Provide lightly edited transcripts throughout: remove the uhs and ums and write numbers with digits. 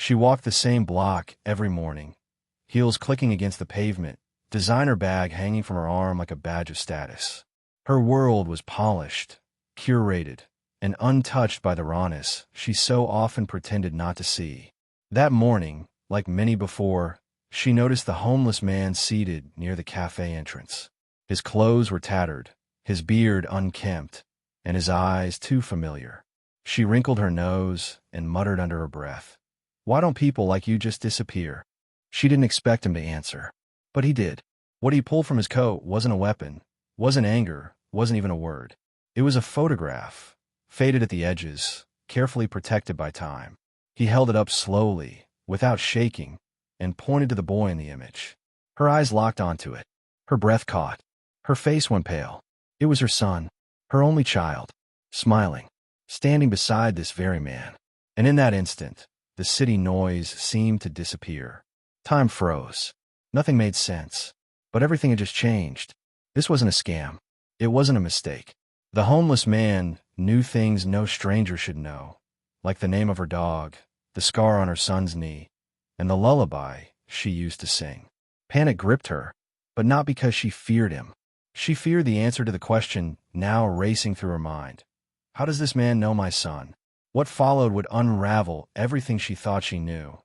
She walked the same block every morning, heels clicking against the pavement, designer bag hanging from her arm like a badge of status. Her world was polished, curated, and untouched by the rawness she so often pretended not to see. That morning, like many before, she noticed the homeless man seated near the cafe entrance. His clothes were tattered, his beard unkempt, and his eyes too familiar. She wrinkled her nose and muttered under her breath, "Why don't people like you just disappear?" She didn't expect him to answer, but he did. What he pulled from his coat wasn't a weapon, wasn't anger, wasn't even a word. It was a photograph, faded at the edges, carefully protected by time. He held it up slowly, without shaking, and pointed to the boy in the image. Her eyes locked onto it. Her breath caught. Her face went pale. It was her son, her only child, smiling, standing beside this very man. And in that instant, the city noise seemed to disappear. Time froze. Nothing made sense. But everything had just changed. This wasn't a scam. It wasn't a mistake. The homeless man knew things no stranger should know, like the name of her dog, the scar on her son's knee, and the lullaby she used to sing. Panic gripped her, but not because she feared him. She feared the answer to the question now racing through her mind. How does this man know my son? What followed would unravel everything she thought she knew,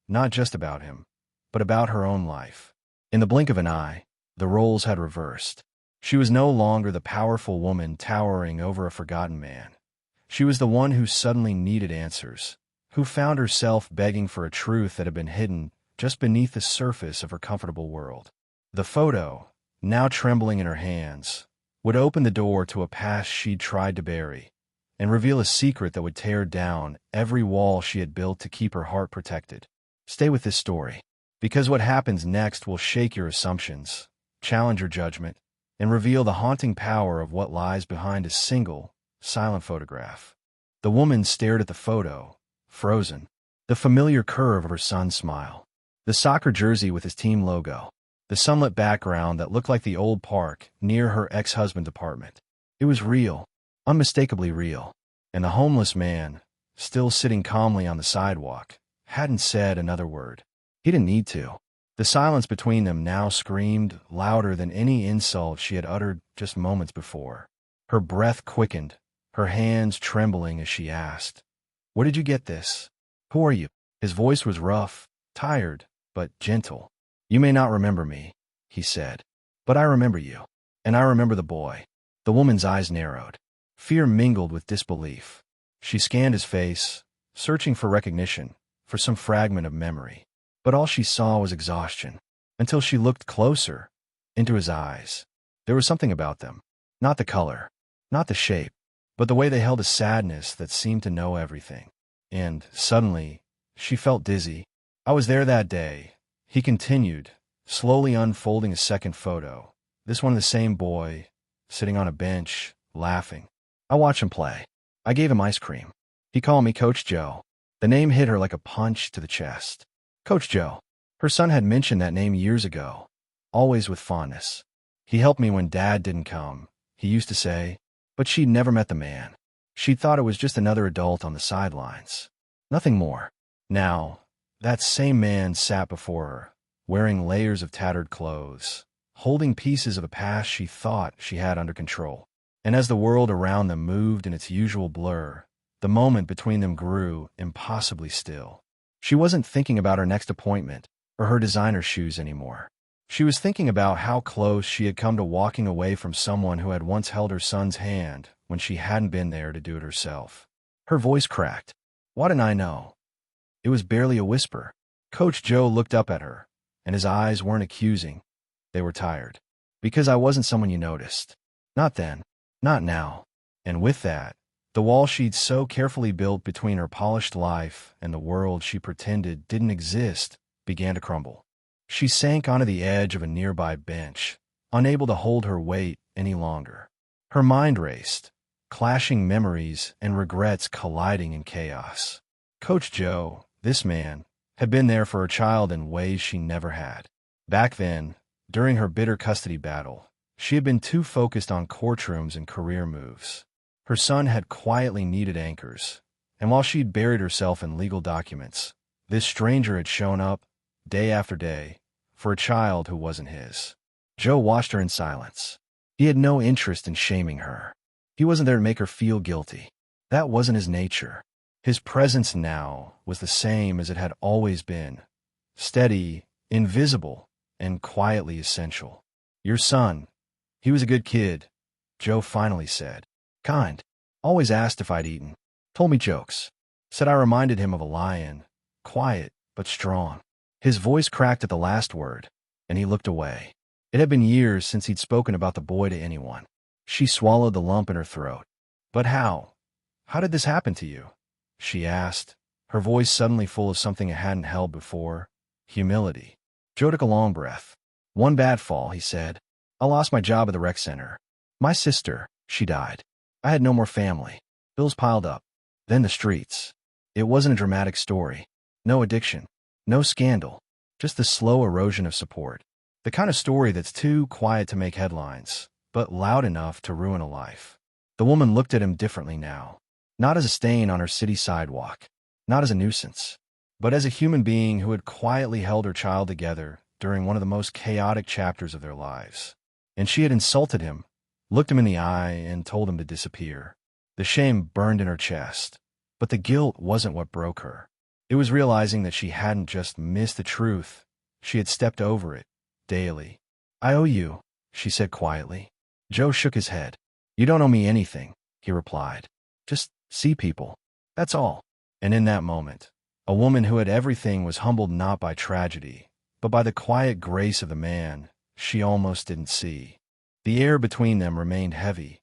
not just about him, but about her own life. In the blink of an eye, the roles had reversed. She was no longer the powerful woman towering over a forgotten man. She was the one who suddenly needed answers, who found herself begging for a truth that had been hidden just beneath the surface of her comfortable world. The photo, now trembling in her hands, would open the door to a past she'd tried to bury, and reveal a secret that would tear down every wall she had built to keep her heart protected. Stay with this story, because what happens next will shake your assumptions, challenge your judgment, and reveal the haunting power of what lies behind a single, silent photograph. The woman stared at the photo, frozen, the familiar curve of her son's smile, the soccer jersey with his team logo, the sunlit background that looked like the old park near her ex-husband's apartment. It was real, unmistakably real, and the homeless man, still sitting calmly on the sidewalk, hadn't said another word. He didn't need to. The silence between them now screamed louder than any insult she had uttered just moments before. Her breath quickened, her hands trembling as she asked, "Where did you get this? Who are you?" His voice was rough, tired, but gentle. "You may not remember me," he said, "but I remember you. And I remember the boy." The woman's eyes narrowed. Fear mingled with disbelief. She scanned his face, searching for recognition, for some fragment of memory. But all she saw was exhaustion, until she looked closer, into his eyes. There was something about them. Not the color, not the shape, but the way they held a sadness that seemed to know everything. And, suddenly, she felt dizzy. "I was there that day," he continued, slowly unfolding a second photo. This one of the same boy, sitting on a bench, laughing. "I watched him play. I gave him ice cream. He called me Coach Joe." The name hit her like a punch to the chest. Coach Joe. Her son had mentioned that name years ago, always with fondness. "He helped me when Dad didn't come," he used to say, but she'd never met the man. She'd thought it was just another adult on the sidelines. Nothing more. Now, that same man sat before her, wearing layers of tattered clothes, holding pieces of a past she thought she had under control. And as the world around them moved in its usual blur, the moment between them grew impossibly still. She wasn't thinking about her next appointment or her designer shoes anymore. She was thinking about how close she had come to walking away from someone who had once held her son's hand when she hadn't been there to do it herself. Her voice cracked. "Why didn't I know?" It was barely a whisper. Coach Joe looked up at her, and his eyes weren't accusing. They were tired. "Because I wasn't someone you noticed. Not then. Not now." And with that, the wall she'd so carefully built between her polished life and the world she pretended didn't exist began to crumble. She sank onto the edge of a nearby bench, unable to hold her weight any longer. Her mind raced, clashing memories and regrets colliding in chaos. Coach Joe, this man, had been there for her child in ways she never had. Back then, during her bitter custody battle, she had been too focused on courtrooms and career moves. Her son had quietly needed anchors, and while she'd buried herself in legal documents, This stranger had shown up, day after day, for a child who wasn't his. Joe watched her in silence. He had no interest in shaming her. He wasn't there to make her feel guilty. That wasn't his nature. His presence now was the same as it had always been. Steady, invisible, and quietly essential. Your son, he was a good kid, Joe finally said. Kind. Always asked if I'd eaten. Told me jokes. Said I reminded him of a lion. Quiet, but strong. His voice cracked at the last word, and he looked away. It had been years since he'd spoken about the boy to anyone. She swallowed the lump in her throat. But how? How did this happen to you? She asked, her voice suddenly full of something it hadn't held before. Humility. Joe took a long breath. One bad fall, he said. I lost my job at the rec center. My sister, she died. I had no more family. Bills piled up. Then the streets. It wasn't a dramatic story. No addiction. No scandal. Just the slow erosion of support. The kind of story that's too quiet to make headlines, but loud enough to ruin a life. The woman looked at him differently now. Not as a stain on her city sidewalk. Not as a nuisance. But as a human being who had quietly held her child together during one of the most chaotic chapters of their lives. And she had insulted him, looked him in the eye, and told him to disappear. The shame burned in her chest. But the guilt wasn't what broke her. It was realizing that she hadn't just missed the truth. She had stepped over it, daily. I owe you, she said quietly. Joe shook his head. You don't owe me anything, he replied. Just see people. That's all. And in that moment, a woman who had everything was humbled not by tragedy, but by the quiet grace of the man she almost didn't see. The air between them remained heavy,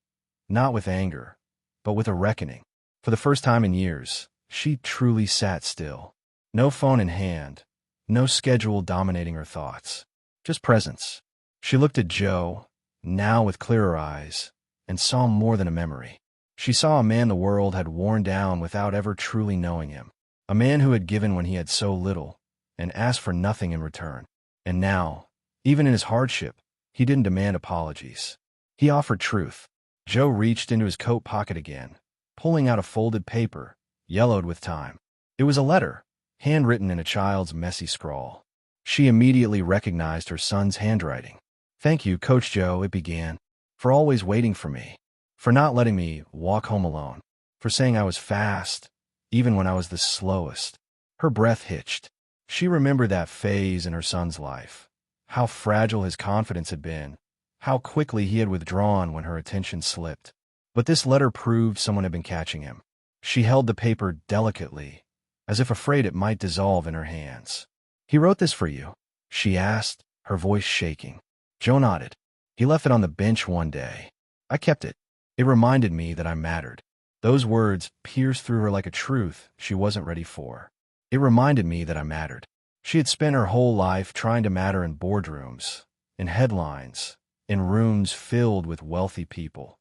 not with anger, but with a reckoning. For the first time in years, she truly sat still. No phone in hand, no schedule dominating her thoughts. Just presence. She looked at Joe, now with clearer eyes, and saw more than a memory. She saw a man the world had worn down without ever truly knowing him. A man who had given when he had so little, and asked for nothing in return. And now, even in his hardship, he didn't demand apologies. He offered truth. Joe reached into his coat pocket again, pulling out a folded paper, yellowed with time. It was a letter, handwritten in a child's messy scrawl. She immediately recognized her son's handwriting. Thank you, Coach Joe, it began, for always waiting for me, for not letting me walk home alone, for saying I was fast, even when I was the slowest. Her breath hitched. She remembered that phase in her son's life, how fragile his confidence had been, how quickly he had withdrawn when her attention slipped. But this letter proved someone had been catching him. She held the paper delicately, as if afraid it might dissolve in her hands. He wrote this for you, she asked, her voice shaking. Joe nodded. He left it on the bench one day. I kept it. It reminded me that I mattered. Those words pierced through her like a truth she wasn't ready for. It reminded me that I mattered. She had spent her whole life trying to matter in boardrooms, in headlines, in rooms filled with wealthy people,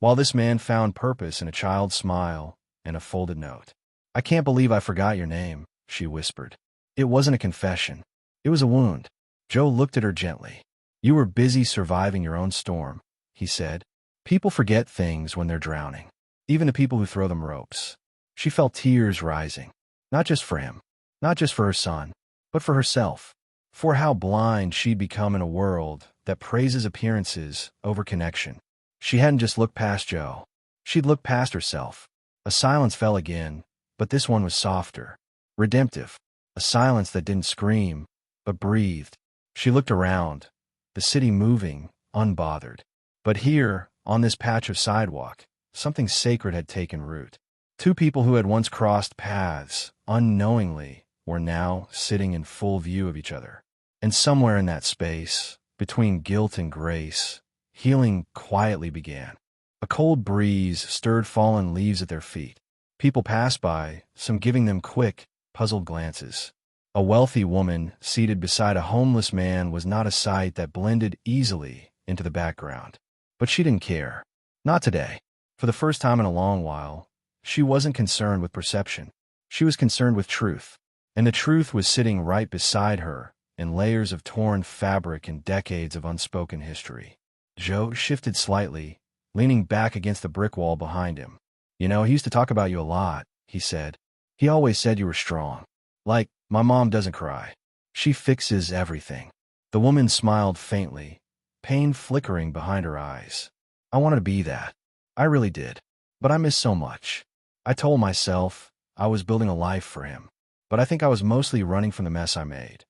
while this man found purpose in a child's smile and a folded note. I can't believe I forgot your name, she whispered. It wasn't a confession. It was a wound. Joe looked at her gently. You were busy surviving your own storm, he said. People forget things when they're drowning, even the people who throw them ropes. She felt tears rising, not just for him, not just for her son, but for herself, for how blind she'd become in a world that praises appearances over connection. She hadn't just looked past Joe. She'd looked past herself. A silence fell again, but this one was softer, redemptive, a silence that didn't scream, but breathed. She looked around, the city moving, unbothered. But here, on this patch of sidewalk, something sacred had taken root. Two people who had once crossed paths, unknowingly, were now sitting in full view of each other. And somewhere in that space, between guilt and grace, healing quietly began. A cold breeze stirred fallen leaves at their feet. People passed by, some giving them quick, puzzled glances. A wealthy woman seated beside a homeless man was not a sight that blended easily into the background. But she didn't care. Not today. For the first time in a long while, she wasn't concerned with perception. She was concerned with truth. And the truth was sitting right beside her, in layers of torn fabric and decades of unspoken history. Joe shifted slightly, leaning back against the brick wall behind him. You know, he used to talk about you a lot, he said. He always said you were strong. Like, my mom doesn't cry. She fixes everything. The woman smiled faintly, pain flickering behind her eyes. I wanted to be that. I really did. But I miss so much. I told myself I was building a life for him. But I think I was mostly running from the mess I made.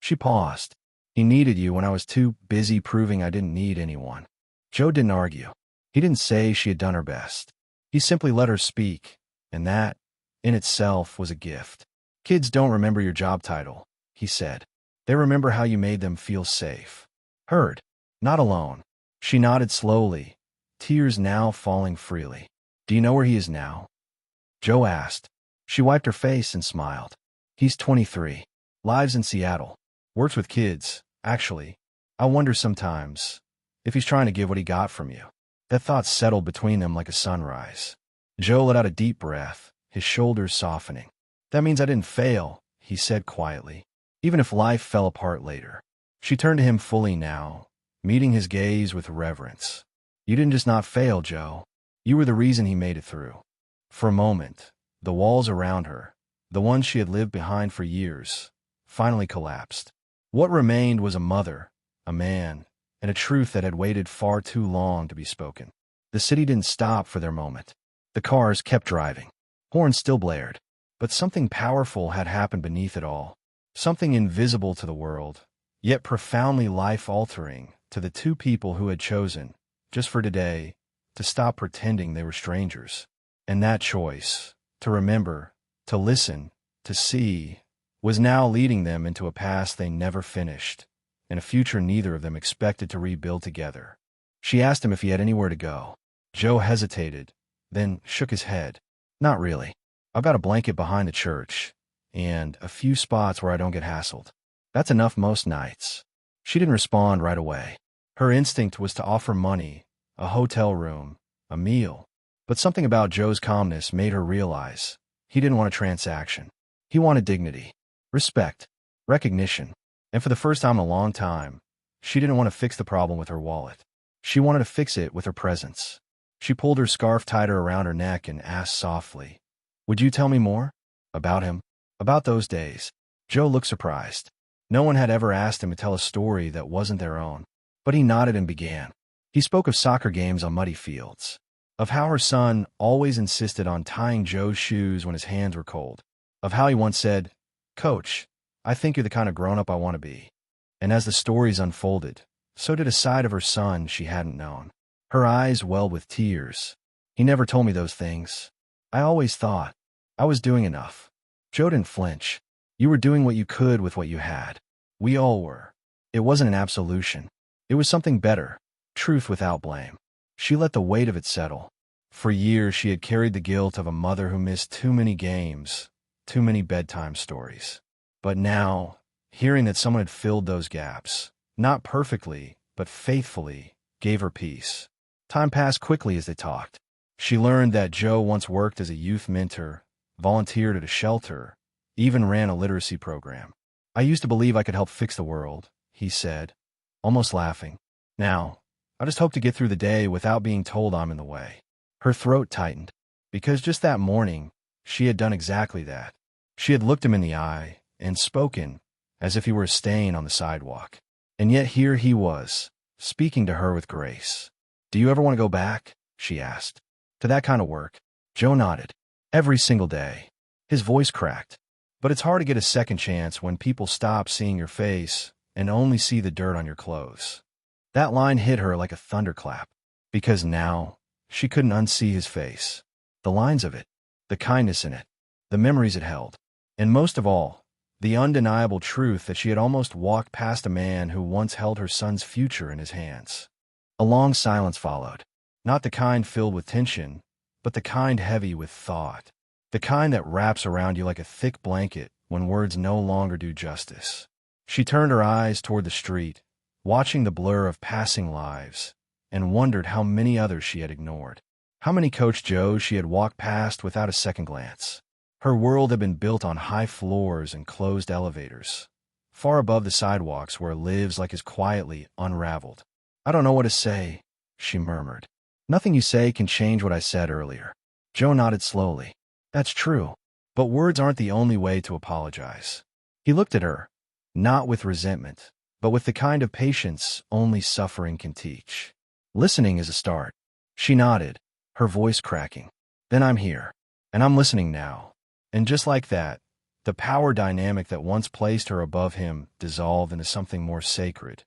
She paused. He needed you when I was too busy proving I didn't need anyone. Joe didn't argue. He didn't say she had done her best. He simply let her speak, and that, in itself, was a gift. Kids don't remember your job title, he said. They remember how you made them feel safe. Heard. Not alone. She nodded slowly, tears now falling freely. Do you know where he is now? Joe asked. She wiped her face and smiled. He's 23. Lives in Seattle. Works with kids, actually. I wonder sometimes if he's trying to give what he got from you. That thought settled between them like a sunrise. Joe let out a deep breath, his shoulders softening. That means I didn't fail, he said quietly, even if life fell apart later. She turned to him fully now, meeting his gaze with reverence. You didn't just not fail, Joe. You were the reason he made it through. For a moment, the walls around her, the ones she had lived behind for years, finally collapsed. What remained was a mother, a man, and a truth that had waited far too long to be spoken. The city didn't stop for their moment. The cars kept driving. Horns still blared. But something powerful had happened beneath it all. Something invisible to the world, yet profoundly life-altering to the two people who had chosen, just for today, to stop pretending they were strangers. And that choice, to remember, to listen, to see, was now leading them into a past they never finished, and a future neither of them expected to rebuild together. She asked him if he had anywhere to go. Joe hesitated, then shook his head. Not really. I've got a blanket behind the church, and a few spots where I don't get hassled. That's enough most nights. She didn't respond right away. Her instinct was to offer money, a hotel room, a meal. But something about Joe's calmness made her realize he didn't want a transaction. He wanted dignity, respect, recognition. And for the first time in a long time, she didn't want to fix the problem with her wallet. She wanted to fix it with her presence. She pulled her scarf tighter around her neck and asked softly, "Would you tell me more? About him? About those days?" Joe looked surprised. No one had ever asked him to tell a story that wasn't their own. But he nodded and began. He spoke of soccer games on muddy fields, of how her son always insisted on tying Joe's shoes when his hands were cold, of how he once said, "Coach, I think you're the kind of grown-up I want to be." And as the stories unfolded, so did a side of her son she hadn't known. Her eyes welled with tears. "He never told me those things. I always thought I was doing enough." Joe didn't flinch. "You were doing what you could with what you had. We all were. It wasn't an absolution. It was something better, truth without blame." She let the weight of it settle. For years she had carried the guilt of a mother who missed too many games, too many bedtime stories. But now, hearing that someone had filled those gaps, not perfectly, but faithfully, gave her peace. Time passed quickly as they talked. She learned that Joe once worked as a youth mentor, volunteered at a shelter, even ran a literacy program. "I used to believe I could help fix the world," he said, almost laughing. "Now, I just hope to get through the day without being told I'm in the way." Her throat tightened, because just that morning, she had done exactly that. She had looked him in the eye and spoken as if he were a stain on the sidewalk. And yet here he was, speaking to her with grace. "Do you ever want to go back?" she asked. "To that kind of work?" Joe nodded. "Every single day." His voice cracked. "But it's hard to get a second chance when people stop seeing your face and only see the dirt on your clothes." That line hit her like a thunderclap, because now she couldn't unsee his face, the lines of it, the kindness in it, the memories it held, and most of all, the undeniable truth that she had almost walked past a man who once held her son's future in his hands. A long silence followed, not the kind filled with tension, but the kind heavy with thought, the kind that wraps around you like a thick blanket when words no longer do justice. She turned her eyes toward the street, watching the blur of passing lives, and wondered how many others she had ignored. How many Coach Joes she had walked past without a second glance. Her world had been built on high floors and closed elevators, far above the sidewalks where lives like his quietly unraveled. "I don't know what to say," she murmured. "Nothing you say can change what I said earlier." Joe nodded slowly. "That's true. But words aren't the only way to apologize. He looked at her, not with resentment, but with the kind of patience only suffering can teach. Listening is a start. She nodded, her voice cracking. Then I'm here. And I'm listening now. And just like that, the power dynamic that once placed her above him dissolved into something more sacred.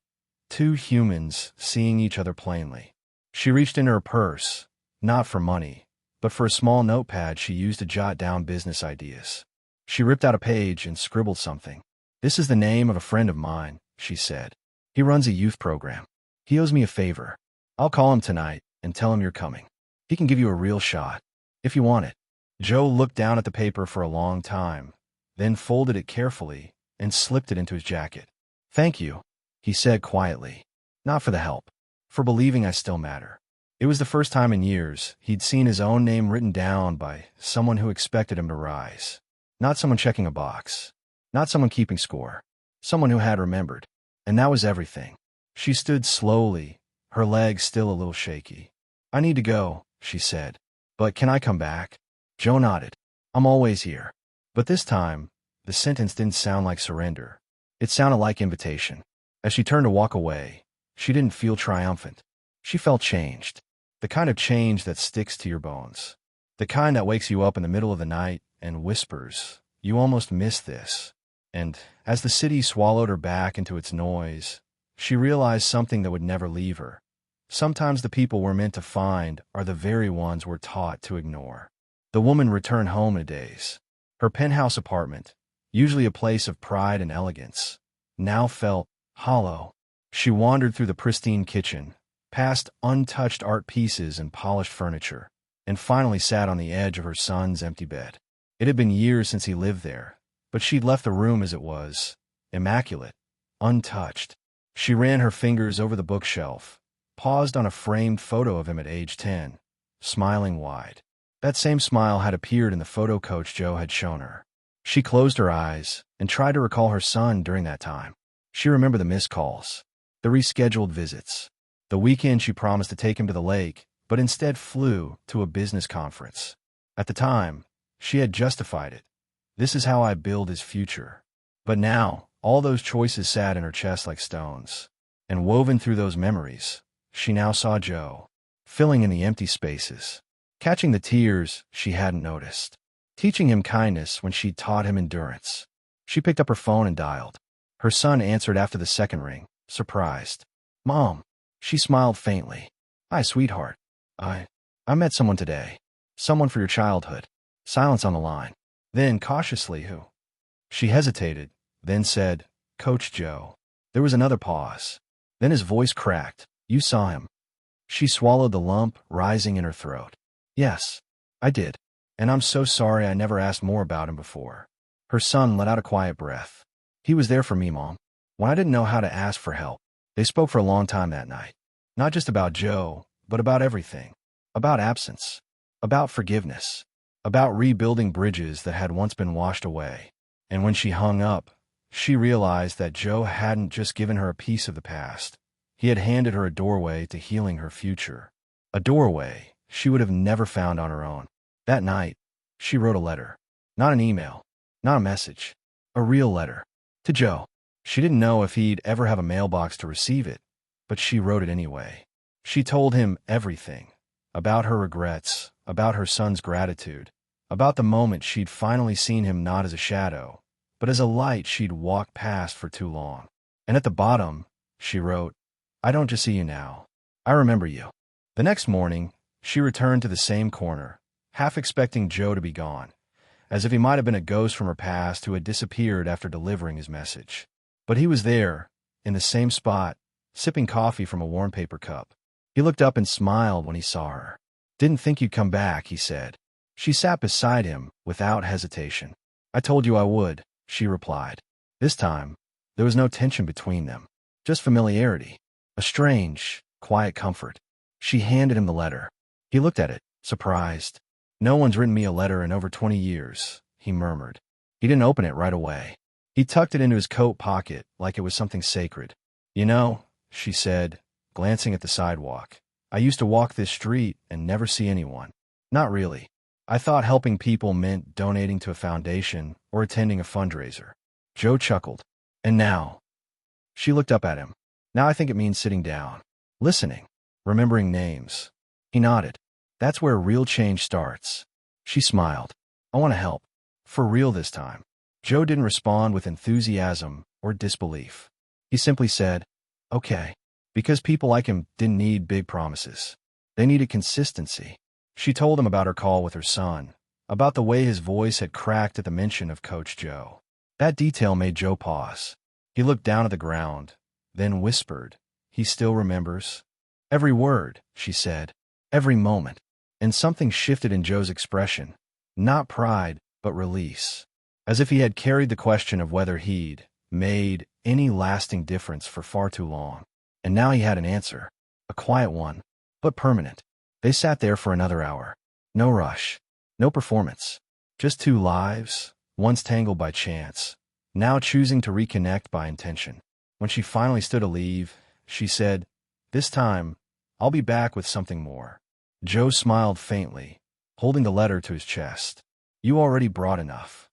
Two humans seeing each other plainly. She reached into her purse, not for money, but for a small notepad she used to jot down business ideas. She ripped out a page and scribbled something. "This is the name of a friend of mine," she said. "He runs a youth program. He owes me a favor. I'll call him tonight and tell him you're coming. He can give you a real shot, if you want it." Joe looked down at the paper for a long time, then folded it carefully and slipped it into his jacket. "Thank you," he said quietly. "Not for the help. For believing I still matter." It was the first time in years he'd seen his own name written down by someone who expected him to rise. Not someone checking a box. Not someone keeping score. Someone who had remembered. And that was everything. She stood slowly, her legs still a little shaky. "I need to go," she said. "But can I come back?" Joe nodded. "I'm always here." But this time, the sentence didn't sound like surrender. It sounded like invitation. As she turned to walk away, she didn't feel triumphant. She felt changed. The kind of change that sticks to your bones. The kind that wakes you up in the middle of the night and whispers, "You almost missed this." And as the city swallowed her back into its noise, she realized something that would never leave her. Sometimes the people we're meant to find are the very ones we're taught to ignore. The woman returned home in a daze. Her penthouse apartment, usually a place of pride and elegance, now felt hollow. She wandered through the pristine kitchen, past untouched art pieces and polished furniture, and finally sat on the edge of her son's empty bed. It had been years since he lived there, but she'd left the room as it was, immaculate, untouched. She ran her fingers over the bookshelf, paused on a framed photo of him at age 10, smiling wide. That same smile had appeared in the photo coach Joe had shown her. She closed her eyes and tried to recall her son during that time. She remembered the missed calls, the rescheduled visits, the weekend she promised to take him to the lake, but instead flew to a business conference. At the time, she had justified it. "This is how I build his future." But now, all those choices sat in her chest like stones. And woven through those memories, she now saw Joe, filling in the empty spaces, catching the tears she hadn't noticed, teaching him kindness when she'd taught him endurance. She picked up her phone and dialed. Her son answered after the second ring, surprised. "Mom." She smiled faintly. "Hi, sweetheart. I met someone today. Someone for your childhood." Silence on the line. Then, cautiously, "Who?" She hesitated, then said, "Coach Joe." There was another pause. Then his voice cracked. "You saw him." She swallowed the lump rising in her throat. "Yes, I did. And I'm so sorry I never asked more about him before." Her son let out a quiet breath. "He was there for me, Mom, when I didn't know how to ask for help." They spoke for a long time that night. Not just about Joe, but about everything. About absence. About forgiveness. About rebuilding bridges that had once been washed away. And when she hung up, she realized that Joe hadn't just given her a piece of the past. He had handed her a doorway to healing her future. A doorway she would have never found on her own. That night, she wrote a letter. Not an email. Not a message. A real letter. To Joe. She didn't know if he'd ever have a mailbox to receive it, but she wrote it anyway. She told him everything. About her regrets, about her son's gratitude, about the moment she'd finally seen him not as a shadow, but as a light she'd walked past for too long. And at the bottom, she wrote, "I don't just see you now. I remember you." The next morning, she returned to the same corner, half expecting Joe to be gone, as if he might have been a ghost from her past who had disappeared after delivering his message. But he was there, in the same spot, sipping coffee from a warm paper cup. He looked up and smiled when he saw her. "Didn't think you'd come back," he said. She sat beside him, without hesitation. "I told you I would," she replied. This time, there was no tension between them, just familiarity, a strange, quiet comfort. She handed him the letter. He looked at it, surprised. "No one's written me a letter in over 20 years, he murmured. He didn't open it right away. He tucked it into his coat pocket like it was something sacred. "You know," she said, glancing at the sidewalk, "I used to walk this street and never see anyone. Not really. I thought helping people meant donating to a foundation or attending a fundraiser. Joe chuckled. And now? She looked up at him. Now I think it means sitting down, listening, remembering names. He nodded. That's where real change starts. She smiled. I want to help. For real this time. Joe didn't respond with enthusiasm or disbelief. He simply said, okay. Because people like him didn't need big promises. They needed consistency. She told him about her call with her son, about the way his voice had cracked at the mention of Coach Joe. That detail made Joe pause. He looked down at the ground, then whispered, he still remembers? Every word, she said, every moment. And something shifted in Joe's expression. Not pride, but release. As if he had carried the question of whether he'd made any lasting difference for far too long. And now he had an answer. A quiet one, but permanent. They sat there for another hour. No rush. No performance. Just two lives, once tangled by chance, now choosing to reconnect by intention. When she finally stood to leave, she said, this time, I'll be back with something more. Joe smiled faintly, holding the letter to his chest. You already brought enough.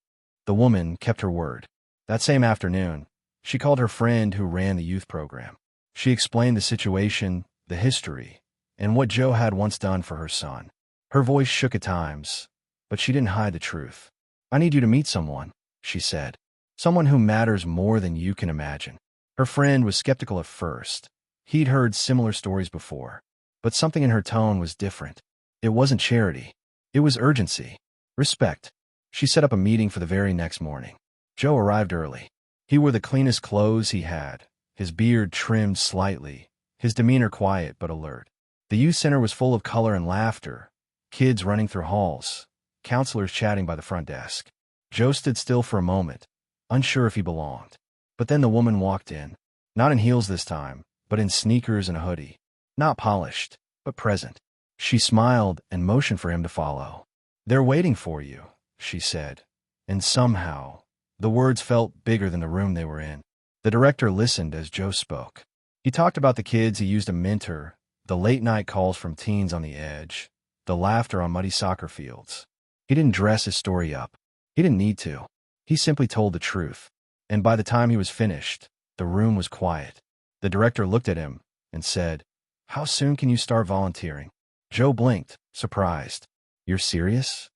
The woman kept her word. That same afternoon, she called her friend who ran the youth program. She explained the situation, the history, and what Joe had once done for her son. Her voice shook at times, but she didn't hide the truth. I need you to meet someone, she said. Someone who matters more than you can imagine. Her friend was skeptical at first. He'd heard similar stories before, but something in her tone was different. It wasn't charity. It was urgency. Respect. She set up a meeting for the very next morning. Joe arrived early. He wore the cleanest clothes he had, his beard trimmed slightly, his demeanor quiet but alert. The youth center was full of color and laughter, kids running through halls, counselors chatting by the front desk. Joe stood still for a moment, unsure if he belonged. But then the woman walked in, not in heels this time, but in sneakers and a hoodie. Not polished, but present. She smiled and motioned for him to follow. They're waiting for you, she said, and somehow, the words felt bigger than the room they were in. The director listened as Joe spoke. He talked about the kids he used to mentor, the late-night calls from teens on the edge, the laughter on muddy soccer fields. He didn't dress his story up. He didn't need to. He simply told the truth. And by the time he was finished, the room was quiet. The director looked at him and said, how soon can you start volunteering? Joe blinked, surprised. You're serious?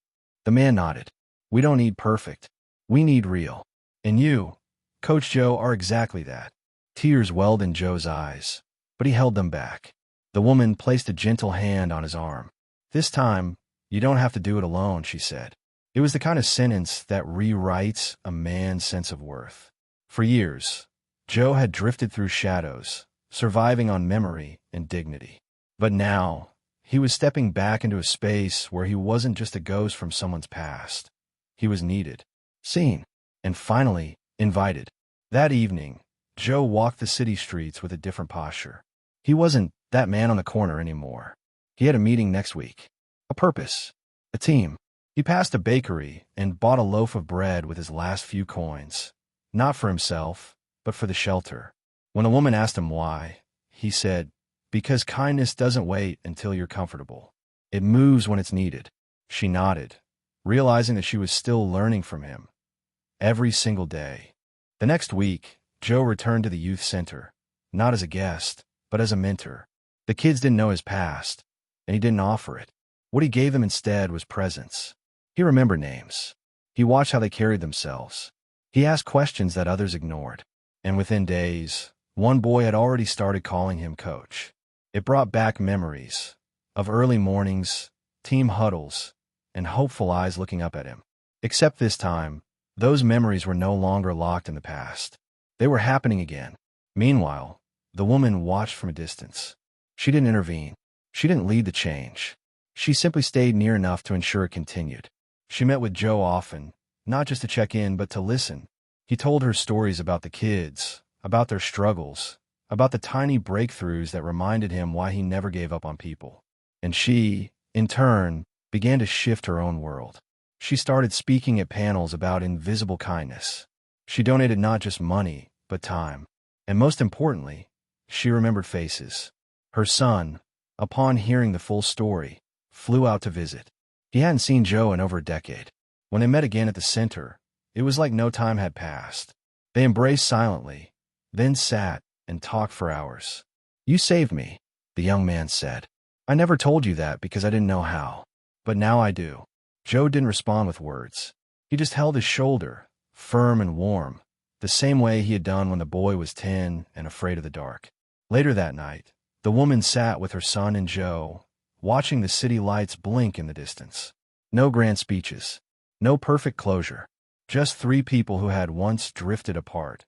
The man nodded. We don't need perfect. We need real. And you, Coach Joe, are exactly that. Tears welled in Joe's eyes, but he held them back. The woman placed a gentle hand on his arm. This time, you don't have to do it alone, she said. It was the kind of sentence that rewrites a man's sense of worth. For years, Joe had drifted through shadows, surviving on memory and dignity. But now, he was stepping back into a space where he wasn't just a ghost from someone's past. He was needed, seen, and finally, invited. That evening, Joe walked the city streets with a different posture. He wasn't that man on the corner anymore. He had a meeting next week. A purpose. A team. He passed a bakery and bought a loaf of bread with his last few coins. Not for himself, but for the shelter. When a woman asked him why, he said, because kindness doesn't wait until you're comfortable. It moves when it's needed. She nodded, realizing that she was still learning from him. Every single day. The next week, Joe returned to the youth center, not as a guest, but as a mentor. The kids didn't know his past, and he didn't offer it. What he gave them instead was presence. He remembered names. He watched how they carried themselves. He asked questions that others ignored. And within days, one boy had already started calling him coach. It brought back memories of early mornings, team huddles, and hopeful eyes looking up at him. Except this time, those memories were no longer locked in the past. They were happening again. Meanwhile, the woman watched from a distance. She didn't intervene. She didn't lead the change. She simply stayed near enough to ensure it continued. She met with Joe often, not just to check in, but to listen. He told her stories about the kids, about their struggles, about the tiny breakthroughs that reminded him why he never gave up on people. And she, in turn, began to shift her own world. She started speaking at panels about invisible kindness. She donated not just money, but time. And most importantly, she remembered faces. Her son, upon hearing the full story, flew out to visit. He hadn't seen Joe in over a decade. When they met again at the center, it was like no time had passed. They embraced silently, then sat and talked for hours. "You saved me," the young man said. "I never told you that because I didn't know how. But now I do." Joe didn't respond with words. He just held his shoulder, firm and warm, the same way he had done when the boy was 10 and afraid of the dark. Later that night, the woman sat with her son and Joe, watching the city lights blink in the distance. No grand speeches, no perfect closure, just three people who had once drifted apart,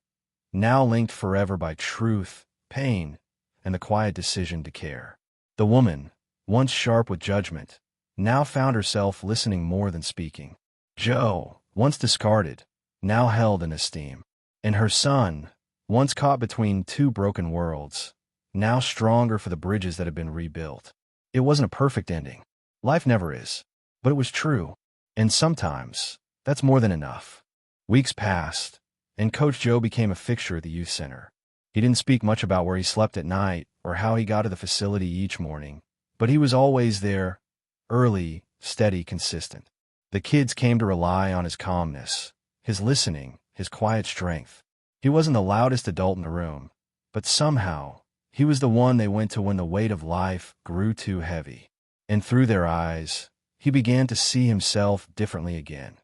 now linked forever by truth, pain, and the quiet decision to care. The woman, once sharp with judgment, now found herself listening more than speaking. Joe, once discarded, now held in esteem. And her son, once caught between two broken worlds, now stronger for the bridges that had been rebuilt. It wasn't a perfect ending. Life never is. But it was true. And sometimes, that's more than enough. Weeks passed, and Coach Joe became a fixture at the youth center. He didn't speak much about where he slept at night or how he got to the facility each morning, but he was always there, early, steady, consistent. The kids came to rely on his calmness, his listening, his quiet strength. He wasn't the loudest adult in the room, but somehow, he was the one they went to when the weight of life grew too heavy. And through their eyes, he began to see himself differently again.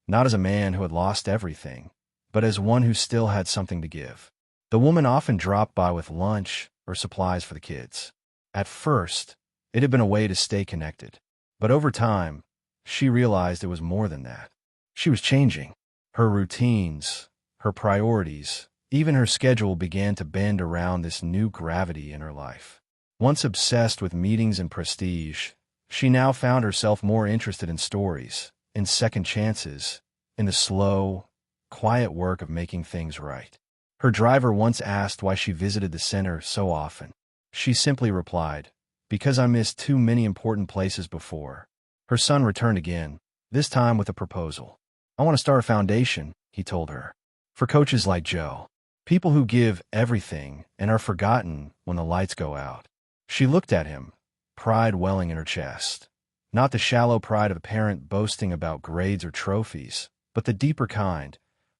Not as a man who had lost everything, but as one who still had something to give. The woman often dropped by with lunch or supplies for the kids. At first, it had been a way to stay connected. But over time, she realized it was more than that. She was changing. Her routines, her priorities, even her schedule began to bend around this new gravity in her life. Once obsessed with meetings and prestige, she now found herself more interested in stories, in second chances, in the slow, quiet work of making things right. Her driver once asked why she visited the center so often. She simply replied, "Because I missed too many important places before." Her son returned again, this time with a proposal. "I want to start a foundation," he told her, "for coaches like Joe. People who give everything and are forgotten when the lights go out." She looked at him, pride welling in her chest. Not the shallow pride of a parent boasting about grades or trophies, but the deeper kind,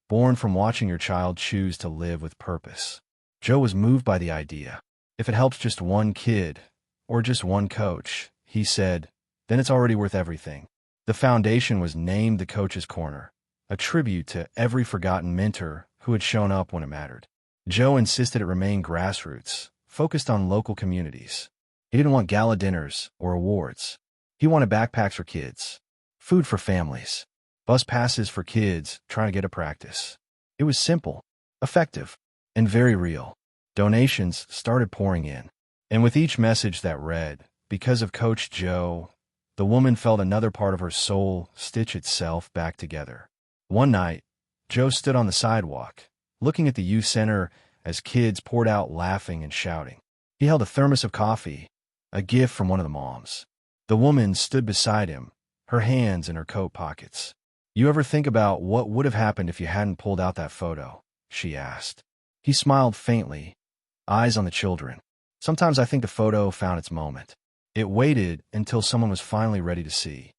born from watching your child choose to live with purpose. Joe was moved by the idea. If it helps just one kid, or just one coach, he said, then it's already worth everything. The foundation was named the Coach's Corner, a tribute to every forgotten mentor who had shown up when it mattered. Joe insisted it remain grassroots, focused on local communities. He didn't want gala dinners or awards. He wanted backpacks for kids, food for families, bus passes for kids trying to get to practice. It was simple, effective, and very real. Donations started pouring in. And with each message that read, "Because of Coach Joe," the woman felt another part of her soul stitch itself back together. One night, Joe stood on the sidewalk, looking at the youth center as kids poured out laughing and shouting. He held a thermos of coffee, a gift from one of the moms. The woman stood beside him, her hands in her coat pockets. "You ever think about what would have happened if you hadn't pulled out that photo?" she asked. He smiled faintly, eyes on the children. "Sometimes I think the photo found its moment. It waited until someone was finally ready to see."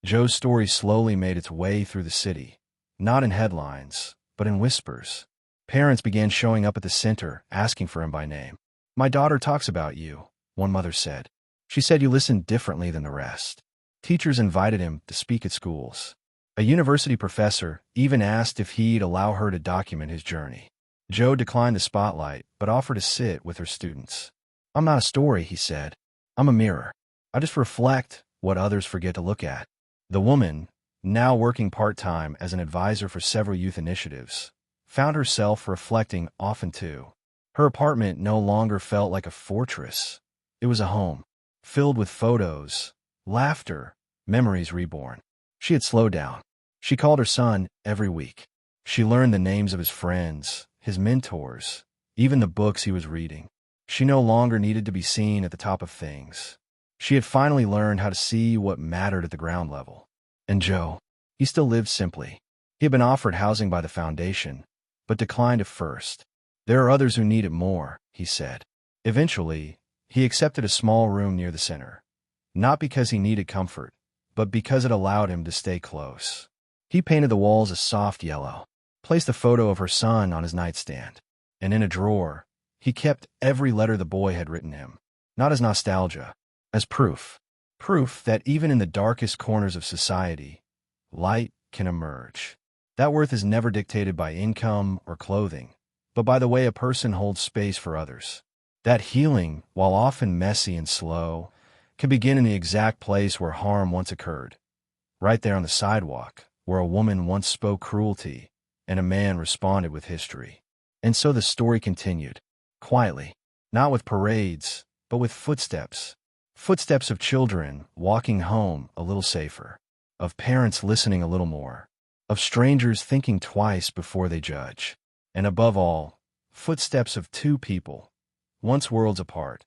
Joe's story slowly made its way through the city, not in headlines, but in whispers. Parents began showing up at the center, asking for him by name. "My daughter talks about you," one mother said. "She said you listened differently than the rest." Teachers invited him to speak at schools. A university professor even asked if he'd allow her to document his journey. Joe declined the spotlight, but offered to sit with her students. "I'm not a story," he said. "I'm a mirror. I just reflect what others forget to look at." The woman, now working part-time as an advisor for several youth initiatives, found herself reflecting often too. Her apartment no longer felt like a fortress. It was a home, filled with photos, laughter, memories reborn. She had slowed down. She called her son every week. She learned the names of his friends, his mentors, even the books he was reading. She no longer needed to be seen at the top of things. She had finally learned how to see what mattered at the ground level. And Joe, he still lived simply. He had been offered housing by the foundation, but declined at first. "There are others who need it more," he said. Eventually, he accepted a small room near the center, not because he needed comfort, but because it allowed him to stay close. He painted the walls a soft yellow, placed a photo of her son on his nightstand, and in a drawer, he kept every letter the boy had written him, not as nostalgia, as proof. Proof that even in the darkest corners of society, light can emerge. That worth is never dictated by income or clothing, but by the way a person holds space for others. That healing, while often messy and slow, can begin in the exact place where harm once occurred, right there on the sidewalk, where a woman once spoke cruelty and a man responded with history. And so the story continued, quietly, not with parades, but with footsteps. Footsteps of children walking home a little safer, of parents listening a little more, of strangers thinking twice before they judge, and above all, footsteps of two people, once worlds apart,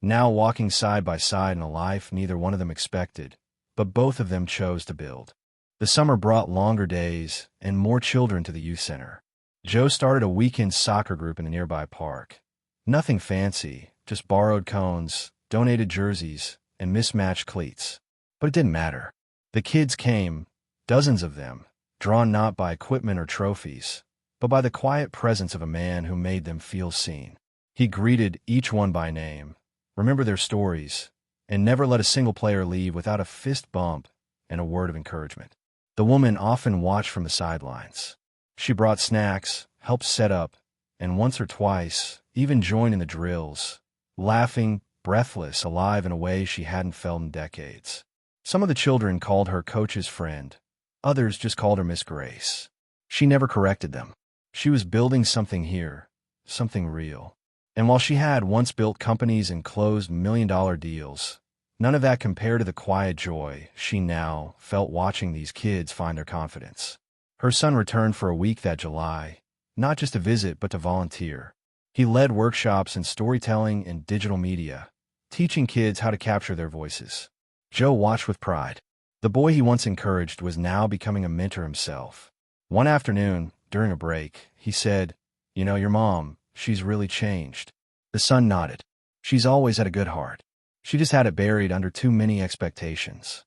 now walking side by side in a life neither one of them expected, but both of them chose to build. The summer brought longer days and more children to the youth center. Joe started a weekend soccer group in a nearby park. Nothing fancy, just borrowed cones, donated jerseys, and mismatched cleats. But it didn't matter. The kids came, dozens of them, drawn not by equipment or trophies, but by the quiet presence of a man who made them feel seen. He greeted each one by name, remembered their stories, and never let a single player leave without a fist bump and a word of encouragement. The woman often watched from the sidelines. She brought snacks, helped set up, and once or twice even joined in the drills, laughing, breathless, alive in a way she hadn't felt in decades. Some of the children called her coach's friend. Others just called her Miss Grace. She never corrected them. She was building something here, something real. And while she had once built companies and closed million-dollar deals, none of that compared to the quiet joy she now felt watching these kids find their confidence. Her son returned for a week that July, not just to visit but to volunteer. He led workshops in storytelling and digital media, teaching kids how to capture their voices. Joe watched with pride. The boy he once encouraged was now becoming a mentor himself. One afternoon, during a break, he said, "You know, your mom, she's really changed." The son nodded. "She's always had a good heart. She just had it buried under too many expectations."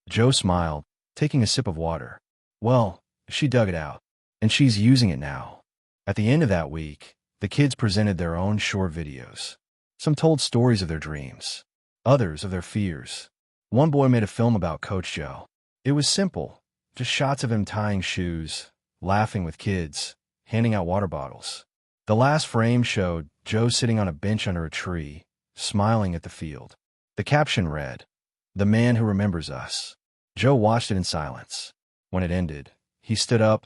Joe smiled, taking a sip of water. "Well, she dug it out, and she's using it now." At the end of that week, the kids presented their own short videos. Some told stories of their dreams, others of their fears. One boy made a film about Coach Joe. It was simple, just shots of him tying shoes, laughing with kids, handing out water bottles. The last frame showed Joe sitting on a bench under a tree, smiling at the field. The caption read, "The man who remembers us." Joe watched it in silence. When it ended, he stood up,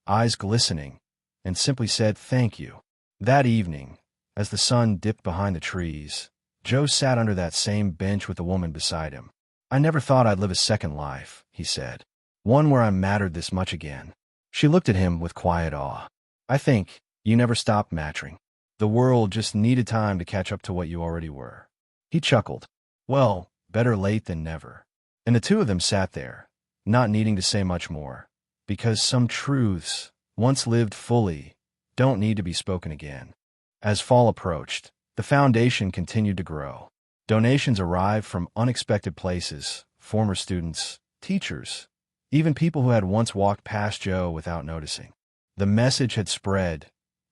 eyes glistening, and simply said, "Thank you." That evening, as the sun dipped behind the trees, Joe sat under that same bench with the woman beside him. "I never thought I'd live a second life," he said. "One where I mattered this much again." She looked at him with quiet awe. "I think you never stopped mattering. The world just needed time to catch up to what you already were." He chuckled. Well, better late than never. And the two of them sat there, not needing to say much more, because some truths, once lived fully, don't need to be spoken again. As fall approached, the foundation continued to grow. Donations arrived from unexpected places, former students, teachers, even people who had once walked past Joe without noticing. The message had spread.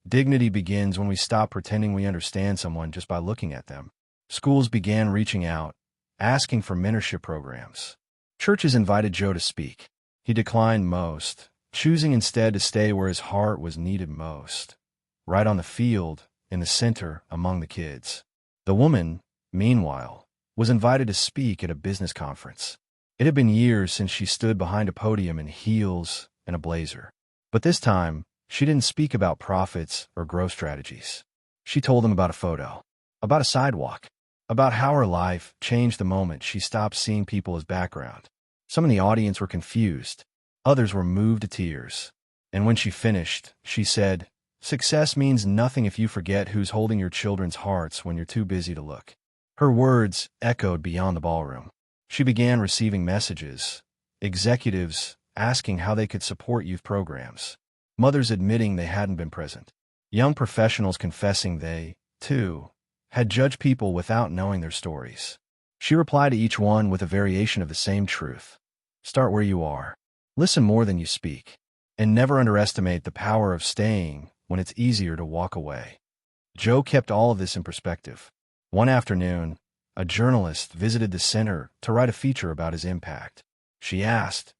Dignity begins when we stop pretending we understand someone just by looking at them. Schools began reaching out, asking for mentorship programs. Churches invited Joe to speak. He declined most, choosing instead to stay where his heart was needed most, right on the field, in the center, among the kids. The woman, meanwhile, was invited to speak at a business conference. It had been years since she stood behind a podium in heels and a blazer. But this time, she didn't speak about profits or growth strategies. She told them about a photo, about a sidewalk, about how her life changed the moment she stopped seeing people as background. Some in the audience were confused. Others were moved to tears. And when she finished, she said, "Success means nothing if you forget who's holding your children's hearts when you're too busy to look." Her words echoed beyond the ballroom. She began receiving messages, executives asking how they could support youth programs, mothers admitting they hadn't been present, young professionals confessing they, too, had judged people without knowing their stories. She replied to each one with a variation of the same truth. Start where you are. Listen more than you speak. And never underestimate the power of staying when it's easier to walk away. Joe kept all of this in perspective. One afternoon, a journalist visited the center to write a feature about his impact. She asked,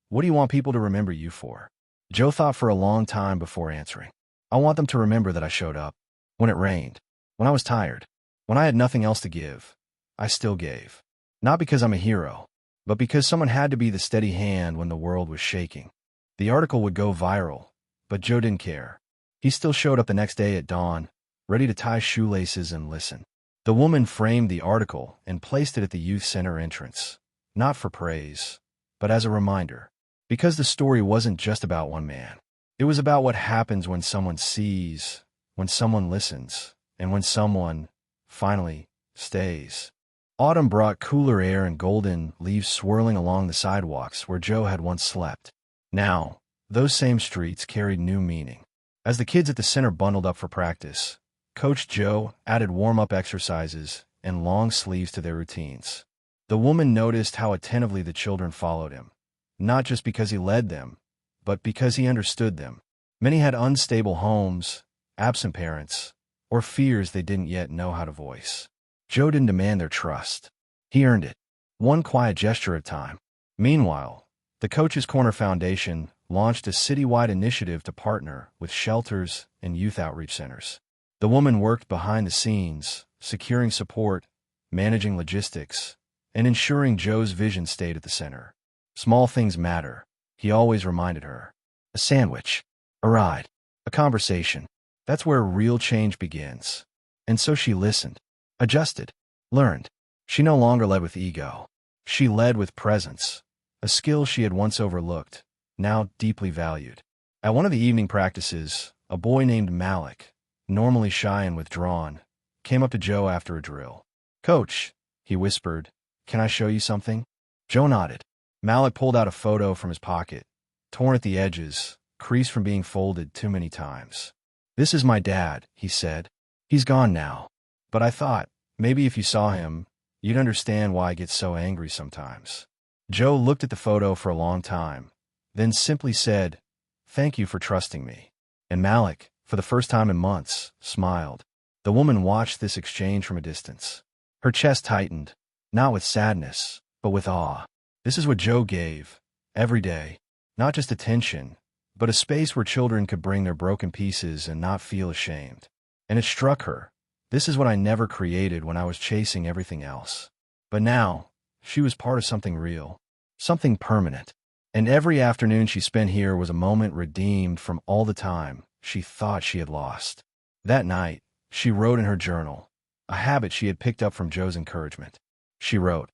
"What do you want people to remember you for?" Joe thought for a long time before answering. "I want them to remember that I showed up. When it rained. When I was tired. When I had nothing else to give. I still gave. Not because I'm a hero, but because someone had to be the steady hand when the world was shaking." The article would go viral, but Joe didn't care. He still showed up the next day at dawn, ready to tie shoelaces and listen. The woman framed the article and placed it at the youth center entrance, not for praise, but as a reminder. Because the story wasn't just about one man. It was about what happens when someone sees, when someone listens, and when someone, finally, stays. Autumn brought cooler air and golden leaves swirling along the sidewalks where Joe had once slept. Now, those same streets carried new meaning. As the kids at the center bundled up for practice, Coach Joe added warm-up exercises and long sleeves to their routines. The woman noticed how attentively the children followed him, not just because he led them, but because he understood them. Many had unstable homes, absent parents, or fears they didn't yet know how to voice. Joe didn't demand their trust. He earned it, one quiet gesture at a time. Meanwhile, the Coach's Corner Foundation launched a citywide initiative to partner with shelters and youth outreach centers. The woman worked behind the scenes, securing support, managing logistics, and ensuring Joe's vision stayed at the center. Small things matter, he always reminded her. A sandwich, a ride, a conversation. That's where real change begins. And so she listened, adjusted, learned. She no longer led with ego. She led with presence, a skill she had once overlooked, now deeply valued. At one of the evening practices, a boy named Malik, normally shy and withdrawn, came up to Joe after a drill. "Coach," he whispered, "can I show you something?" Joe nodded. Malik pulled out a photo from his pocket, torn at the edges, creased from being folded too many times. "This is my dad," he said. "He's gone now. But I thought, maybe if you saw him, you'd understand why I get so angry sometimes." Joe looked at the photo for a long time, then simply said, "Thank you for trusting me." And Malik, for the first time in months, smiled. The woman watched this exchange from a distance. Her chest tightened, not with sadness, but with awe. This is what Joe gave, every day, not just attention, but a space where children could bring their broken pieces and not feel ashamed. And it struck her. This is what I never created when I was chasing everything else. But now, she was part of something real, something permanent. And every afternoon she spent here was a moment redeemed from all the time she thought she had lost. That night, she wrote in her journal, a habit she had picked up from Joe's encouragement. She wrote,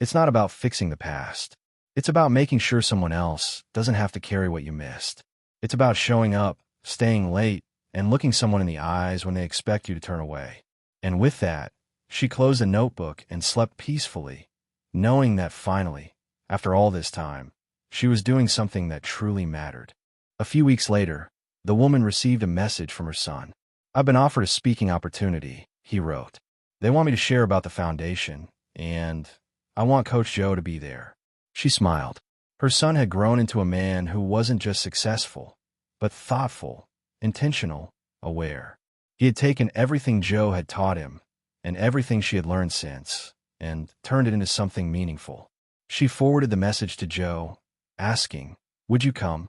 "It's not about fixing the past. It's about making sure someone else doesn't have to carry what you missed. It's about showing up, staying late, and looking someone in the eyes when they expect you to turn away." And with that, she closed the notebook and slept peacefully, knowing that finally, after all this time, she was doing something that truly mattered. A few weeks later, the woman received a message from her son. "I've been offered a speaking opportunity," he wrote. "They want me to share about the foundation, and I want Coach Joe to be there." She smiled. Her son had grown into a man who wasn't just successful, but thoughtful, intentional, aware. He had taken everything Joe had taught him, and everything she had learned since, and turned it into something meaningful. She forwarded the message to Joe, asking, "Would you come?"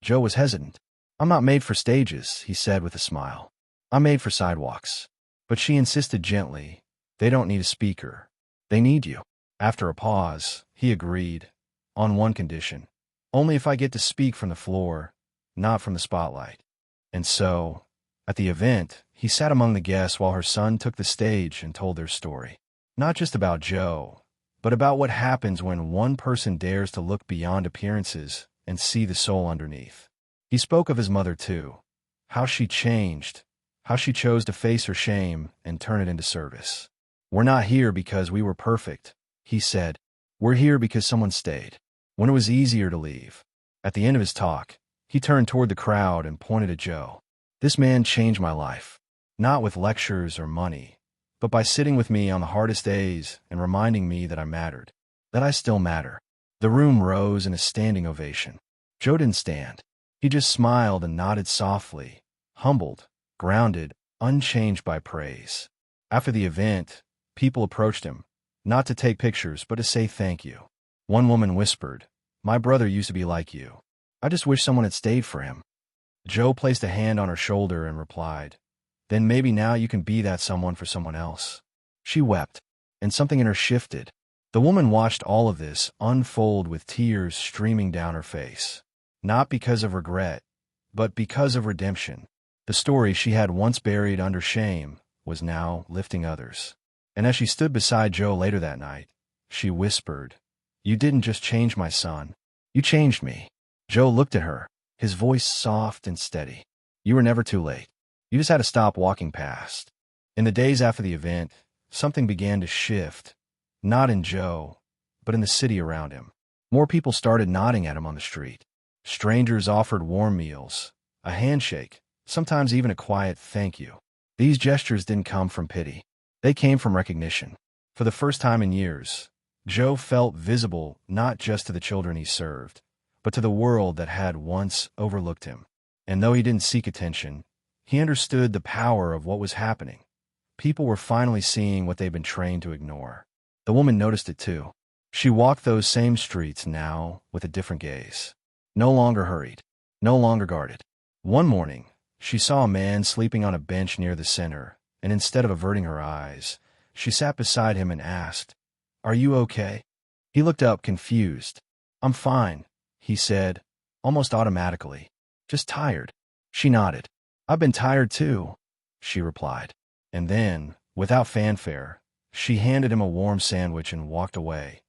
Joe was hesitant. "I'm not made for stages," he said with a smile. "I'm made for sidewalks." But she insisted gently, "They don't need a speaker. They need you." After a pause, he agreed, on one condition: only if I get to speak from the floor, not from the spotlight. And so, at the event, he sat among the guests while her son took the stage and told their story. Not just about Joe, but about what happens when one person dares to look beyond appearances and see the soul underneath. He spoke of his mother too, how she changed, how she chose to face her shame and turn it into service. "We're not here because we were perfect," he said. "We're here because someone stayed when it was easier to leave." At the end of his talk, he turned toward the crowd and pointed at Joe. "This man changed my life, not with lectures or money, but by sitting with me on the hardest days and reminding me that I mattered, that I still matter." The room rose in a standing ovation. Joe didn't stand. He just smiled and nodded softly, humbled, grounded, unchanged by praise. After the event, people approached him, not to take pictures, but to say thank you. One woman whispered, "My brother used to be like you. I just wish someone had stayed for him." Joe placed a hand on her shoulder and replied, "Then maybe now you can be that someone for someone else." She wept, and something in her shifted. The woman watched all of this unfold with tears streaming down her face. Not because of regret, but because of redemption. The story she had once buried under shame was now lifting others. And as she stood beside Joe later that night, she whispered, "You didn't just change my son. You changed me." Joe looked at her, his voice soft and steady. "You were never too late. You just had to stop walking past." In the days after the event, something began to shift, not in Joe, but in the city around him. More people started nodding at him on the street. Strangers offered warm meals, a handshake, sometimes even a quiet thank you. These gestures didn't come from pity. They came from recognition. For the first time in years, Joe felt visible not just to the children he served, but to the world that had once overlooked him. And though he didn't seek attention, he understood the power of what was happening. People were finally seeing what they'd been trained to ignore. The woman noticed it too. She walked those same streets now with a different gaze. No longer hurried, no longer guarded. One morning, she saw a man sleeping on a bench near the center, and instead of averting her eyes, she sat beside him and asked, "Are you okay?" He looked up, confused. "I'm fine," he said, almost automatically. "Just tired." She nodded. "I've been tired too," she replied. And then, without fanfare, she handed him a warm sandwich and walked away.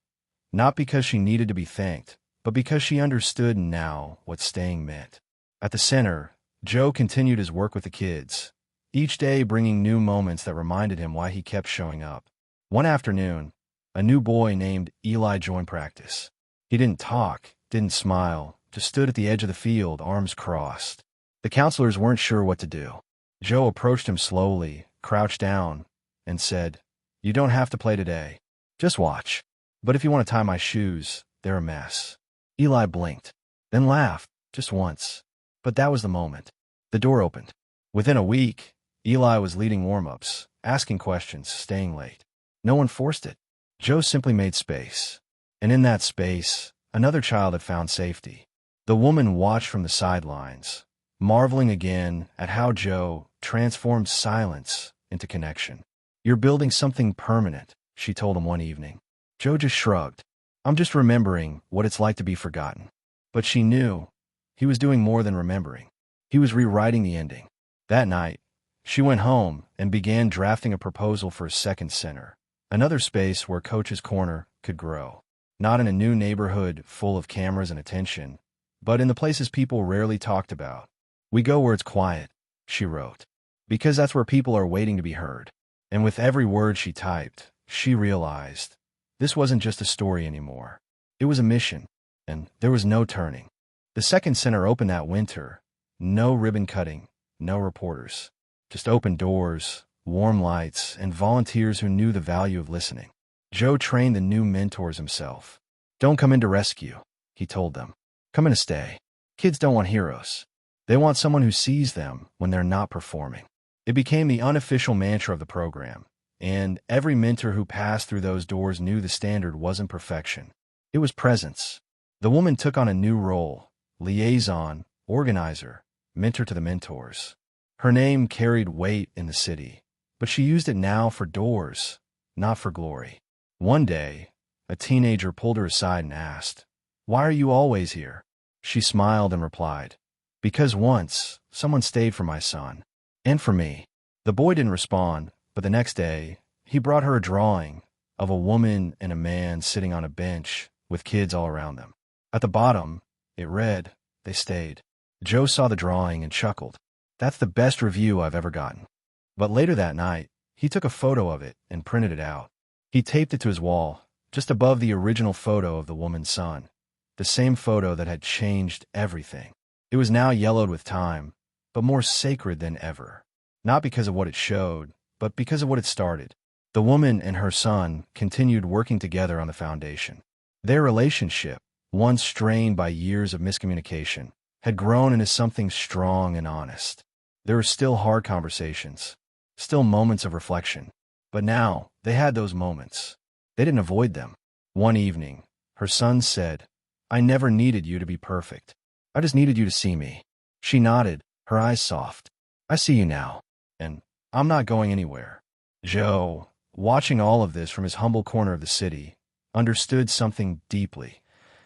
Not because she needed to be thanked, but because she understood now what staying meant. At the center, Joe continued his work with the kids, each day bringing new moments that reminded him why he kept showing up. One afternoon, a new boy named Eli joined practice. He didn't talk, didn't smile, just stood at the edge of the field, arms crossed. The counselors weren't sure what to do. Joe approached him slowly, crouched down, and said, "You don't have to play today. Just watch. But if you want to tie my shoes, they're a mess." Eli blinked, then laughed, just once. But that was the moment. The door opened. Within a week, Eli was leading warm-ups, asking questions, staying late. No one forced it. Joe simply made space. And in that space, another child had found safety. The woman watched from the sidelines, marveling again at how Joe transformed silence into connection. "You're building something permanent," she told him one evening. Joe just shrugged. "I'm just remembering what it's like to be forgotten." But she knew he was doing more than remembering. He was rewriting the ending. That night, she went home and began drafting a proposal for a second center, another space where Coach's Corner could grow. Not in a new neighborhood full of cameras and attention, but in the places people rarely talked about. "We go where it's quiet," she wrote, "because that's where people are waiting to be heard." And with every word she typed, she realized this wasn't just a story anymore. It was a mission, and there was no turning. The second center opened that winter. No ribbon cutting, no reporters. Just open doors, warm lights, and volunteers who knew the value of listening. Joe trained the new mentors himself. "Don't come in to rescue," he told them. "Come in to stay." Kids don't want heroes. They want someone who sees them when they're not performing. It became the unofficial mantra of the program, and every mentor who passed through those doors knew the standard wasn't perfection. It was presence. The woman took on a new role: liaison, organizer, mentor to the mentors. Her name carried weight in the city, but she used it now for doors, not for glory. One day, a teenager pulled her aside and asked, "Why are you always here?" She smiled and replied, "Because once, someone stayed for my son. And for me." The boy didn't respond, but the next day, he brought her a drawing of a woman and a man sitting on a bench with kids all around them. At the bottom, it read, "They stayed." Joe saw the drawing and chuckled. "That's the best review I've ever gotten." But later that night, he took a photo of it and printed it out. He taped it to his wall, just above the original photo of the woman's son, the same photo that had changed everything. It was now yellowed with time, but more sacred than ever. Not because of what it showed, but because of what it started. The woman and her son continued working together on the foundation. Their relationship, once strained by years of miscommunication, had grown into something strong and honest. There were still hard conversations, still moments of reflection, but now they had those moments. They didn't avoid them. One evening, her son said, "I never needed you to be perfect. I just needed you to see me." She nodded, her eyes soft. "I see you now, and I'm not going anywhere." Joe, watching all of this from his humble corner of the city, understood something deeply.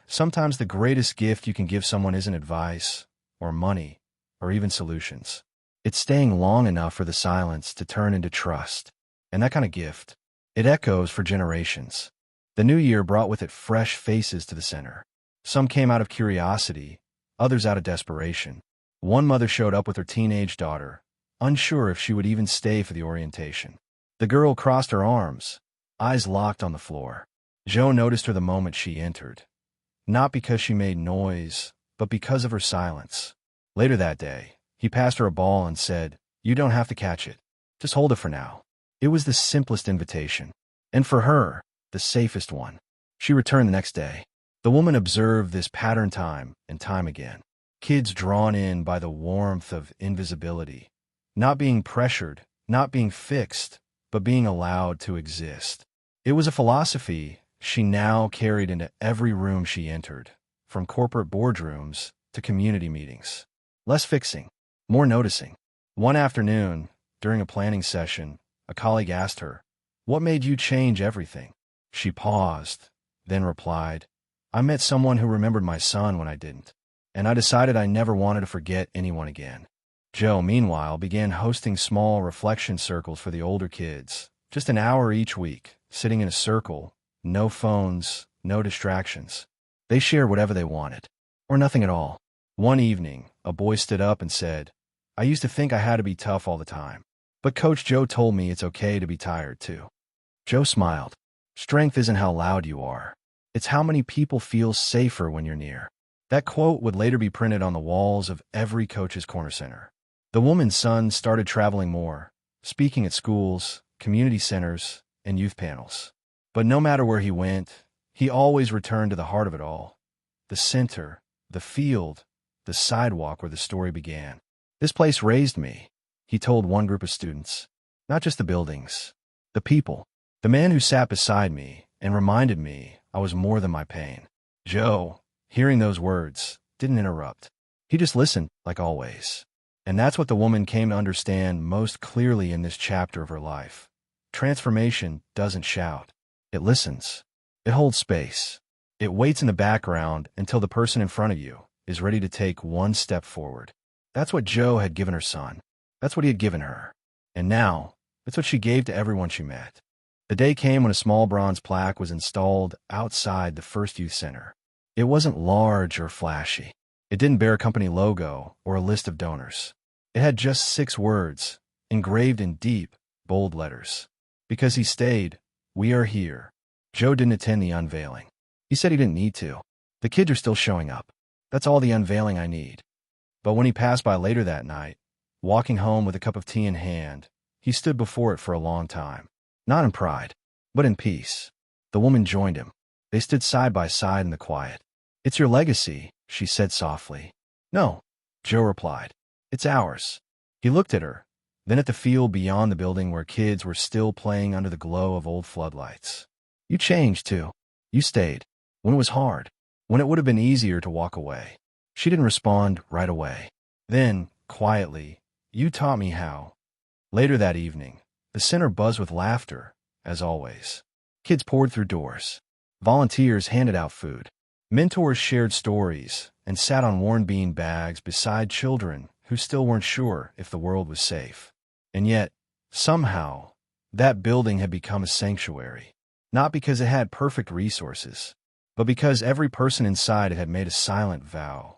Sometimes the greatest gift you can give someone isn't advice, or money, or even solutions. It's staying long enough for the silence to turn into trust. And that kind of gift, it echoes for generations. The new year brought with it fresh faces to the center. Some came out of curiosity, others out of desperation. One mother showed up with her teenage daughter, unsure if she would even stay for the orientation. The girl crossed her arms, eyes locked on the floor. Joe noticed her the moment she entered. Not because she made noise, but because of her silence. Later that day, he passed her a ball and said, "You don't have to catch it. Just hold it for now." It was the simplest invitation. And for her, the safest one. She returned the next day. The woman observed this pattern time and time again. Kids drawn in by the warmth of invisibility. Not being pressured, not being fixed, but being allowed to exist. It was a philosophy she now carried into every room she entered, from corporate boardrooms to community meetings. Less fixing, more noticing. One afternoon, during a planning session, a colleague asked her, "What made you change everything?" She paused, then replied, "I met someone who remembered my son when I didn't, and I decided I never wanted to forget anyone again." Joe, meanwhile, began hosting small reflection circles for the older kids, just an hour each week, sitting in a circle, no phones, no distractions. They shared whatever they wanted, or nothing at all. One evening, a boy stood up and said, "I used to think I had to be tough all the time, but Coach Joe told me it's okay to be tired too." Joe smiled. Strength isn't how loud you are. It's how many people feel safer when you're near. That quote would later be printed on the walls of every coach's corner center. The woman's son started traveling more, speaking at schools, community centers, and youth panels. But no matter where he went, he always returned to the heart of it all. The center, the field, the sidewalk where the story began. "This place raised me," he told one group of students. "Not just the buildings, the people. The man who sat beside me and reminded me I was more than my pain." Joe, hearing those words, didn't interrupt. He just listened, like always. And that's what the woman came to understand most clearly in this chapter of her life. Transformation doesn't shout. It listens. It holds space. It waits in the background until the person in front of you is ready to take one step forward. That's what Joe had given her son. That's what he had given her. And now, it's what she gave to everyone she met. The day came when a small bronze plaque was installed outside the First Youth Center. It wasn't large or flashy. It didn't bear a company logo or a list of donors. It had just 6 words, engraved in deep, bold letters. "Because he stayed, we are here." Joe didn't attend the unveiling. He said he didn't need to. "The kids are still showing up. That's all the unveiling I need." But when he passed by later that night, walking home with a cup of tea in hand, he stood before it for a long time. Not in pride, but in peace. The woman joined him. They stood side by side in the quiet. "It's your legacy," she said softly. "No," Joe replied. "It's ours." He looked at her, then at the field beyond the building where kids were still playing under the glow of old floodlights. "You changed, too. You stayed. When it was hard. When it would have been easier to walk away." She didn't respond right away. Then, quietly, "You taught me how." Later that evening, the center buzzed with laughter, as always. Kids poured through doors. Volunteers handed out food. Mentors shared stories and sat on worn bean bags beside children who still weren't sure if the world was safe. And yet, somehow, that building had become a sanctuary. Not because it had perfect resources, but because every person inside it had made a silent vow.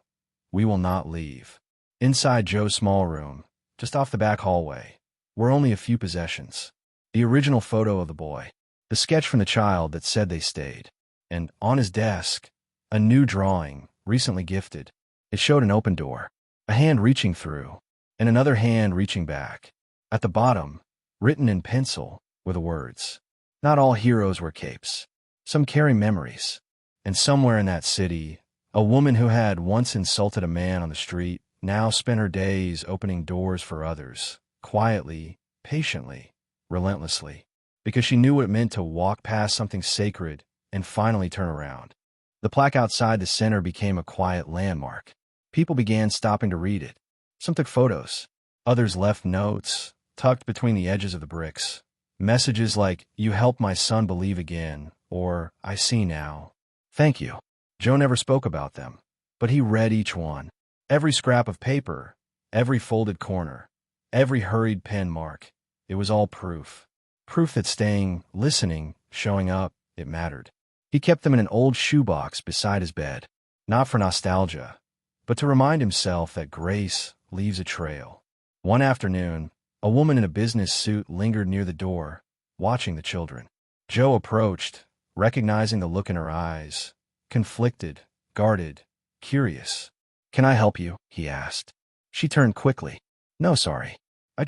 We will not leave. Inside Joe's small room, just off the back hallway, were only a few possessions. The original photo of the boy, the sketch from the child that said they stayed, and on his desk, a new drawing, recently gifted. It showed an open door, a hand reaching through, and another hand reaching back. At the bottom, written in pencil, were the words, "Not all heroes wear capes. Some carry memories." And somewhere in that city, a woman who had once insulted a man on the street now spent her days opening doors for others, quietly, patiently, relentlessly, because she knew what it meant to walk past something sacred and finally turn around. The plaque outside the center became a quiet landmark. People began stopping to read it. Some took photos. Others left notes, tucked between the edges of the bricks. Messages like, "You helped my son believe again," or "I see now." Thank you. Joe never spoke about them, but he read each one. Every scrap of paper, every folded corner, every hurried pen mark. It was all proof. Proof that staying, listening, showing up, it mattered. He kept them in an old shoebox beside his bed, not for nostalgia, but to remind himself that grace leaves a trail. One afternoon, a woman in a business suit lingered near the door, watching the children. Joe approached, recognizing the look in her eyes, conflicted, guarded, curious. "Can I help you?" he asked. She turned quickly. "No, sorry. I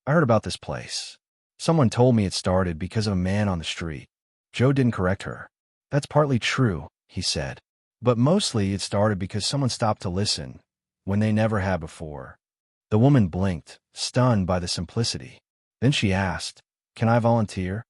heard about this place. Someone told me it started because of a man on the street." Joe didn't correct her. "That's partly true," he said. "But mostly it started because someone stopped to listen, when they never had before." The woman blinked, stunned by the simplicity. Then she asked, "Can I volunteer?"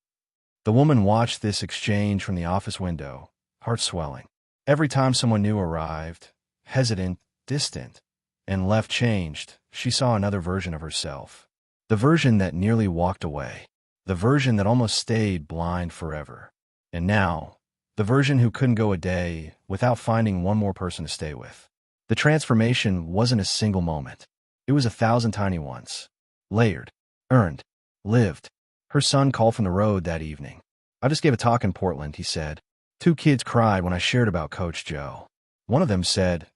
The woman watched this exchange from the office window, heart swelling. Every time someone new arrived, hesitant, distant, and left changed, she saw another version of herself. The version that nearly walked away. The version that almost stayed blind forever. And now, the version who couldn't go a day without finding one more person to stay with. The transformation wasn't a single moment. It was 1,000 tiny ones. Layered, earned, lived. Her son called from the road that evening. "I just gave a talk in Portland," he said. 2 kids cried when I shared about Coach Joe. One of them said,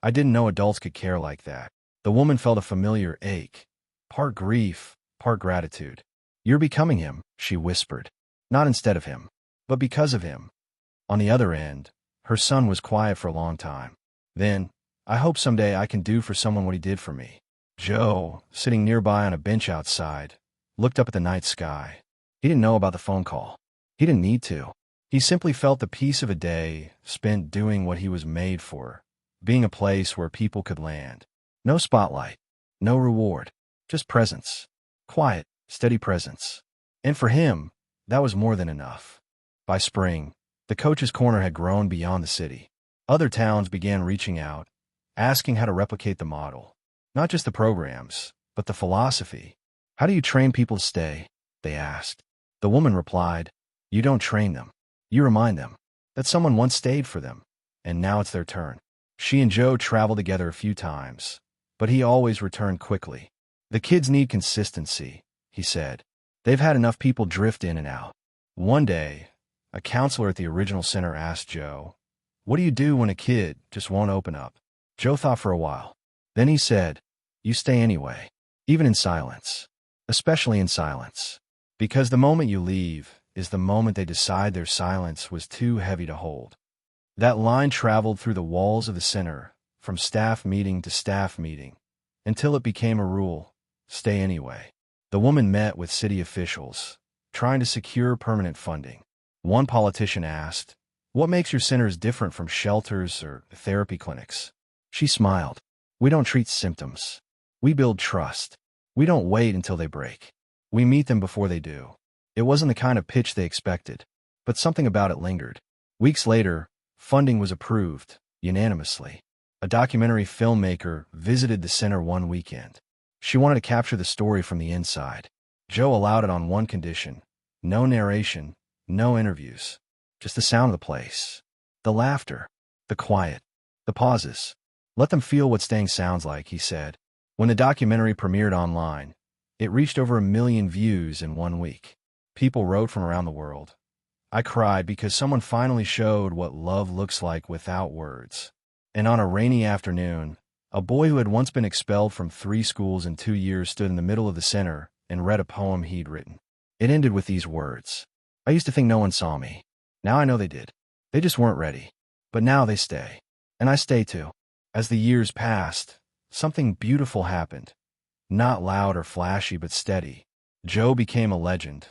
"I didn't know adults could care like that." The woman felt a familiar ache, part grief, part gratitude. "You're becoming him," she whispered. "Not instead of him, but because of him." On the other end, her son was quiet for a long time. Then, "I hope someday I can do for someone what he did for me." Joe, sitting nearby on a bench outside, looked up at the night sky. He didn't know about the phone call. He didn't need to. He simply felt the peace of a day spent doing what he was made for, being a place where people could land. No spotlight, no reward, just presence. Quiet, steady presence. And for him, that was more than enough. By spring, the coach's corner had grown beyond the city. Other towns began reaching out, asking how to replicate the model. Not just the programs, but the philosophy. "How do you train people to stay?" they asked. The woman replied, "You don't train them. You remind them that someone once stayed for them, and now it's their turn." She and Joe traveled together a few times, but he always returned quickly. "The kids need consistency," he said. "They've had enough people drift in and out." One day, a counselor at the original center asked Joe, "What do you do when a kid just won't open up?" Joe thought for a while. Then he said, "You stay anyway, even in silence, especially in silence, because the moment you leave is the moment they decide their silence was too heavy to hold." That line traveled through the walls of the center, from staff meeting to staff meeting, until it became a rule: stay anyway. The woman met with city officials, trying to secure permanent funding. One politician asked, "What makes your centers different from shelters or therapy clinics?" She smiled. "We don't treat symptoms. We build trust. We don't wait until they break. We meet them before they do." It wasn't the kind of pitch they expected, but something about it lingered. Weeks later, funding was approved, unanimously. A documentary filmmaker visited the center one weekend. She wanted to capture the story from the inside. Joe allowed it on one condition: no narration, no interviews, just the sound of the place, the laughter, the quiet, the pauses. "Let them feel what staying sounds like," he said. When the documentary premiered online, it reached over 1 million views in 1 week. People wrote from around the world. "I cried because someone finally showed what love looks like without words." And on a rainy afternoon, a boy who had once been expelled from 3 schools in 2 years stood in the middle of the center and read a poem he'd written. It ended with these words: "I used to think no one saw me. Now I know they did. They just weren't ready. But now they stay. And I stay too." As the years passed, something beautiful happened. Not loud or flashy, but steady. Joe became a legend.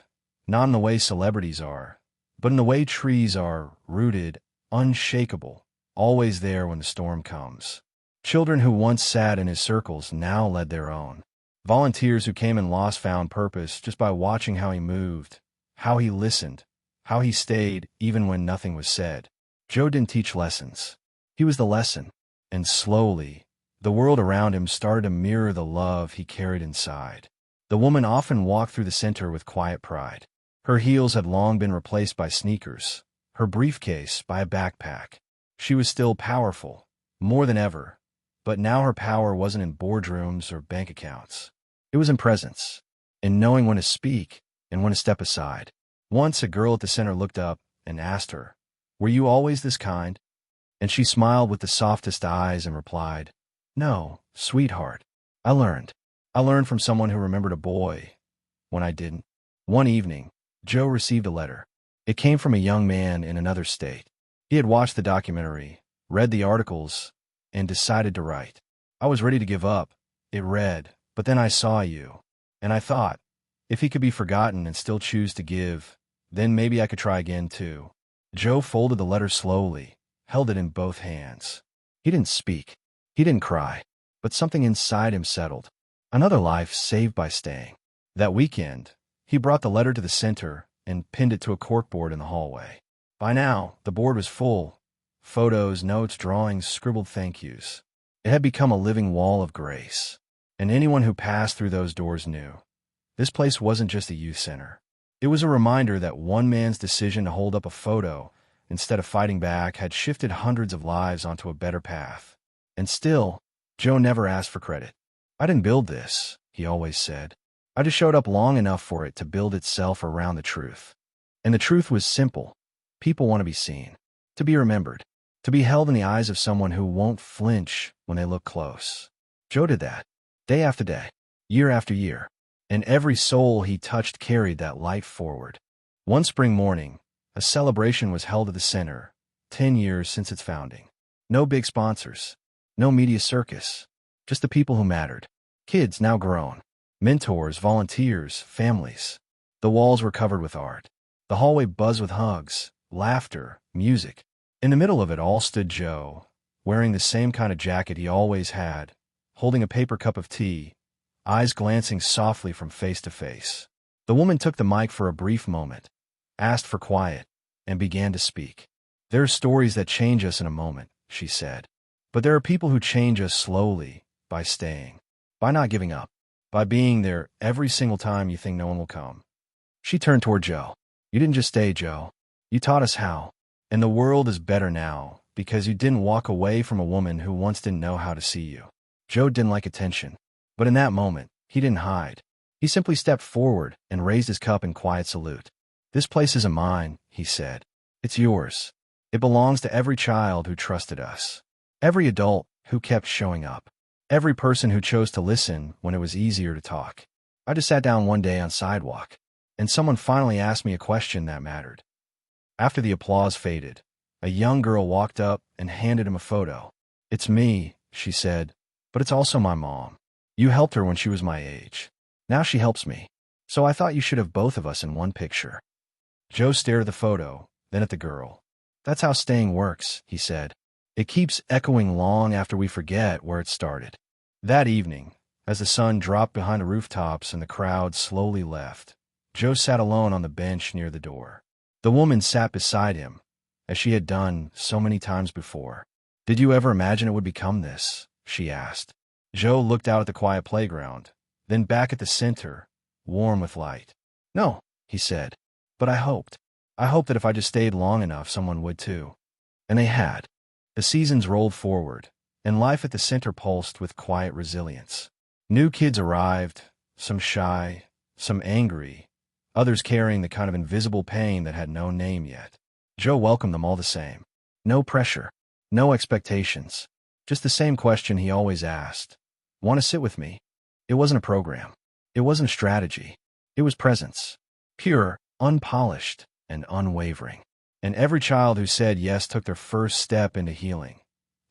Not in the way celebrities are, but in the way trees are, rooted, unshakable, always there when the storm comes. Children who once sat in his circles now led their own. Volunteers who came and lost found purpose just by watching how he moved, how he listened, how he stayed even when nothing was said. Joe didn't teach lessons. He was the lesson. And slowly, the world around him started to mirror the love he carried inside. The woman often walked through the center with quiet pride. Her heels had long been replaced by sneakers, her briefcase by a backpack. She was still powerful, more than ever, but now her power wasn't in boardrooms or bank accounts. It was in presence, in knowing when to speak and when to step aside. Once a girl at the center looked up and asked her, "Were you always this kind?" And she smiled with the softest eyes and replied, "No, sweetheart. I learned. I learned from someone who remembered a boy when I didn't." One evening, Joe received a letter. It came from a young man in another state. He had watched the documentary, read the articles, and decided to write. "I was ready to give up," it read, "but then I saw you. And I thought, if he could be forgotten and still choose to give, then maybe I could try again too." Joe folded the letter slowly, held it in both hands. He didn't speak. He didn't cry. But something inside him settled. Another life saved by staying. That weekend, he brought the letter to the center and pinned it to a corkboard in the hallway. By now, the board was full. Photos, notes, drawings, scribbled thank yous. It had become a living wall of grace. And anyone who passed through those doors knew. This place wasn't just a youth center. It was a reminder that one man's decision to hold up a photo instead of fighting back had shifted hundreds of lives onto a better path. And still, Joe never asked for credit. "I didn't build this," he always said. "I just showed up long enough for it to build itself around the truth." And the truth was simple. People want to be seen, to be remembered, to be held in the eyes of someone who won't flinch when they look close. Joe did that, day after day, year after year. And every soul he touched carried that light forward. One spring morning, a celebration was held at the center, 10 years since its founding. No big sponsors, no media circus, just the people who mattered. Kids now grown, mentors, volunteers, families. The walls were covered with art. The hallway buzzed with hugs, laughter, music. In the middle of it all stood Joe, wearing the same kind of jacket he always had, holding a paper cup of tea, eyes glancing softly from face to face. The woman took the mic for a brief moment, asked for quiet, and began to speak. "There are stories that change us in a moment," she said. "But there are people who change us slowly, by staying, by not giving up, by being there every single time you think no one will come." She turned toward Joe. "You didn't just stay, Joe. You taught us how. And the world is better now because you didn't walk away from a woman who once didn't know how to see you." Joe didn't like attention. But in that moment, he didn't hide. He simply stepped forward and raised his cup in quiet salute. "This place isn't mine," he said. "It's yours. It belongs to every child who trusted us. Every adult who kept showing up. Every person who chose to listen when it was easier to talk." I just sat down one day on sidewalk, and someone finally asked me a question that mattered. After the applause faded, a young girl walked up and handed him a photo. "It's me," she said, "but it's also my mom. You helped her when she was my age. Now she helps me. So I thought you should have both of us in one picture." Joe stared at the photo, then at the girl. "That's how staying works," he said. "It keeps echoing long after we forget where it started." That evening, as the sun dropped behind the rooftops and the crowd slowly left, Joe sat alone on the bench near the door. The woman sat beside him, as she had done so many times before. "Did you ever imagine it would become this?" she asked. Joe looked out at the quiet playground, then back at the center, warm with light. "No," he said, "but I hoped. I hoped that if I just stayed long enough, someone would too." And they had. The seasons rolled forward, and life at the center pulsed with quiet resilience. New kids arrived, some shy, some angry, others carrying the kind of invisible pain that had no name yet. Joe welcomed them all the same. No pressure, no expectations, just the same question he always asked. "Want to sit with me?" It wasn't a program. It wasn't a strategy. It was presence. Pure, unpolished, and unwavering. And every child who said yes took their first step into healing,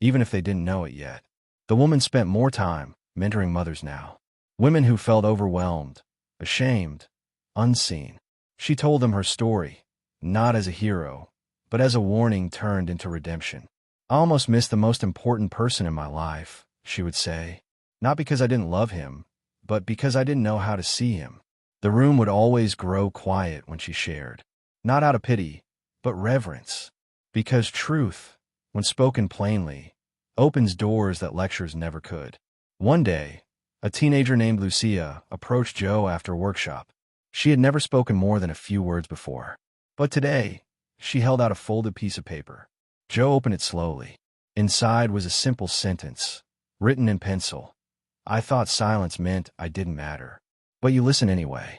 even if they didn't know it yet. The woman spent more time mentoring mothers now. Women who felt overwhelmed, ashamed, unseen. She told them her story, not as a hero, but as a warning turned into redemption. I almost missed the most important person in my life, she would say. Not because I didn't love him, but because I didn't know how to see him. The room would always grow quiet when she shared. Not out of pity, but reverence. Because truth, when spoken plainly, opens doors that lectures never could. One day, a teenager named Lucia approached Joe after workshop. She had never spoken more than a few words before. But today, she held out a folded piece of paper. Joe opened it slowly. Inside was a simple sentence, written in pencil. I thought silence meant I didn't matter. But you listen anyway.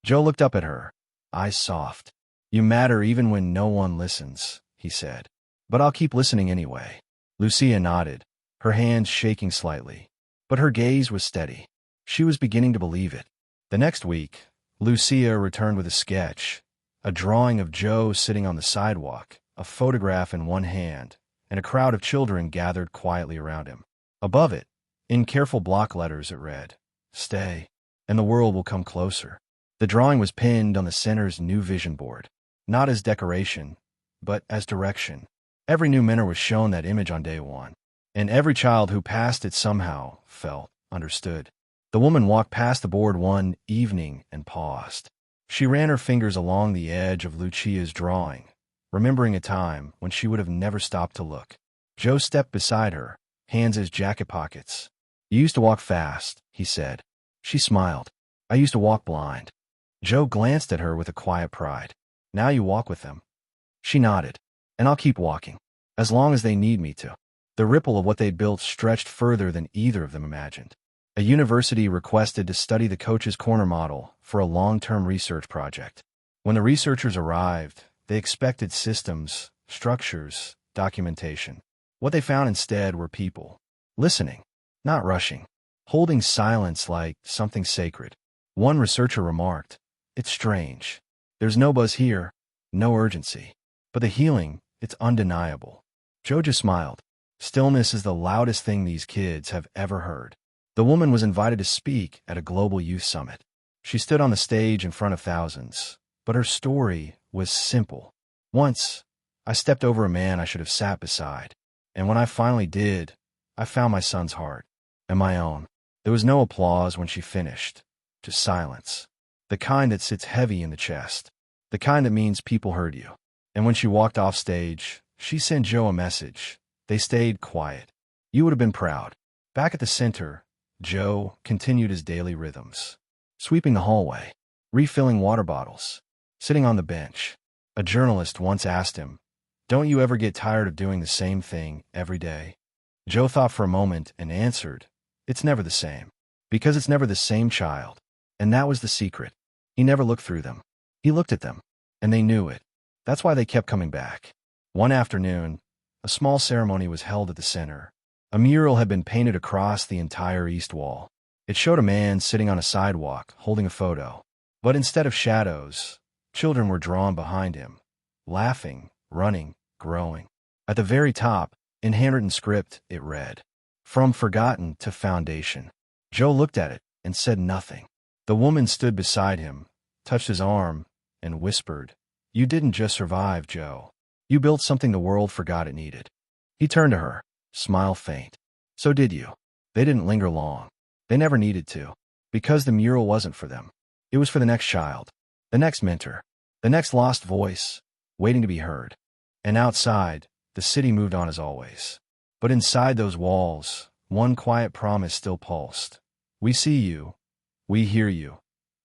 Joe looked up at her, eyes soft. You matter even when no one listens, he said. But I'll keep listening anyway. Lucia nodded, her hands shaking slightly. But her gaze was steady. She was beginning to believe it. The next week, Lucia returned with a sketch, a drawing of Joe sitting on the sidewalk, a photograph in one hand, and a crowd of children gathered quietly around him. Above it, in careful block letters, it read, "Stay, and the world will come closer." The drawing was pinned on the center's new vision board, not as decoration, but as direction. Every new mentor was shown that image on day one, and every child who passed it somehow felt understood. The woman walked past the board one evening and paused. She ran her fingers along the edge of Lucia's drawing, remembering a time when she would have never stopped to look. Joe stepped beside her, hands in his jacket pockets. "You used to walk fast," he said. She smiled. "I used to walk blind." Joe glanced at her with a quiet pride. "Now you walk with them." She nodded. "And I'll keep walking, as long as they need me to." The ripple of what they built stretched further than either of them imagined. A university requested to study the Coach's Corner model for a long-term research project. When the researchers arrived, they expected systems, structures, documentation. What they found instead were people, listening, not rushing, holding silence like something sacred. One researcher remarked, "It's strange. There's no buzz here, no urgency. But the healing, it's undeniable." Joe just smiled. Stillness is the loudest thing these kids have ever heard. The woman was invited to speak at a global youth summit. She stood on the stage in front of thousands, but her story was simple. "Once, I stepped over a man I should have sat beside, and when I finally did, I found my son's heart, and my own." There was no applause when she finished, just silence. The kind that sits heavy in the chest. The kind that means people heard you. And when she walked off stage, she sent Joe a message. They stayed quiet. You would have been proud. Back at the center, Joe continued his daily rhythms. Sweeping the hallway, refilling water bottles, sitting on the bench. A journalist once asked him, "Don't you ever get tired of doing the same thing every day?" Joe thought for a moment and answered, "It's never the same. Because it's never the same child." And that was the secret. He never looked through them. He looked at them, and they knew it. That's why they kept coming back. One afternoon, a small ceremony was held at the center. A mural had been painted across the entire east wall. It showed a man sitting on a sidewalk, holding a photo. But instead of shadows, children were drawn behind him, laughing, running, growing. At the very top, in handwritten script, it read, "From Forgotten to Foundation." Joe looked at it and said nothing. The woman stood beside him, touched his arm, and whispered, "You didn't just survive, Joe. You built something the world forgot it needed." He turned to her, smile faint. "So did you." They didn't linger long. They never needed to. Because the mural wasn't for them. It was for the next child, the next mentor, the next lost voice, waiting to be heard. And outside, the city moved on as always. But inside those walls, one quiet promise still pulsed. "We see you, we hear you,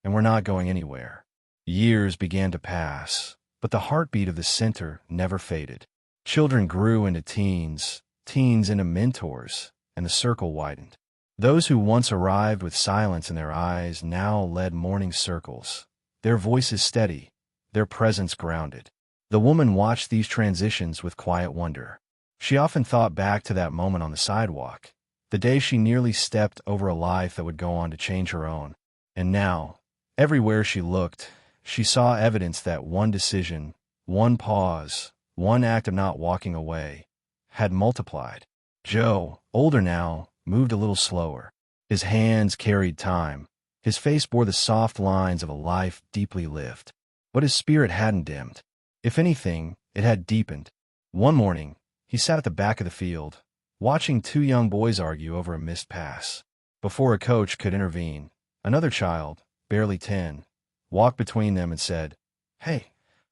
and we're not going anywhere." Years began to pass, but the heartbeat of the center never faded. Children grew into teens, teens into mentors, and the circle widened. Those who once arrived with silence in their eyes now led morning circles, their voices steady, their presence grounded. The woman watched these transitions with quiet wonder. She often thought back to that moment on the sidewalk, the day she nearly stepped over a life that would go on to change her own. And now, everywhere she looked, she saw evidence that one decision, one pause, one act of not walking away, had multiplied. Joe, older now, moved a little slower. His hands carried time. His face bore the soft lines of a life deeply lived. But his spirit hadn't dimmed. If anything, It had deepened. One morning, he sat at the back of the field, watching two young boys argue over a missed pass. Before a coach could intervene, another child, barely 10, walked between them and said, "Hey,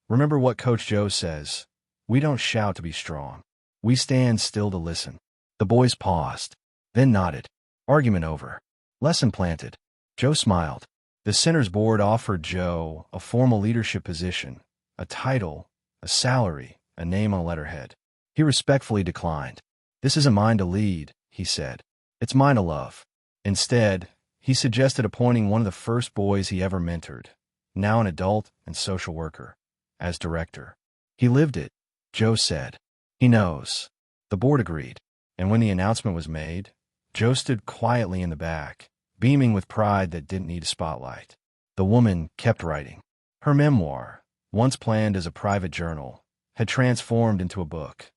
remember what Coach Joe says? We don't shout to be strong. We stand still to listen." The boys paused, then nodded. Argument over. Lesson planted. Joe smiled. The Center's board offered Joe a formal leadership position, a title, a salary, a name on a letterhead. He respectfully declined. "This isn't mine to lead," he said. "It's mine to love." Instead, he suggested appointing one of the first boys he ever mentored, now an adult and social worker, as director. "He lived it," Joe said. "He knows." The board agreed, and when the announcement was made, Joe stood quietly in the back, beaming with pride that didn't need a spotlight. The woman kept writing. Her memoir, once planned as a private journal, had transformed into a book.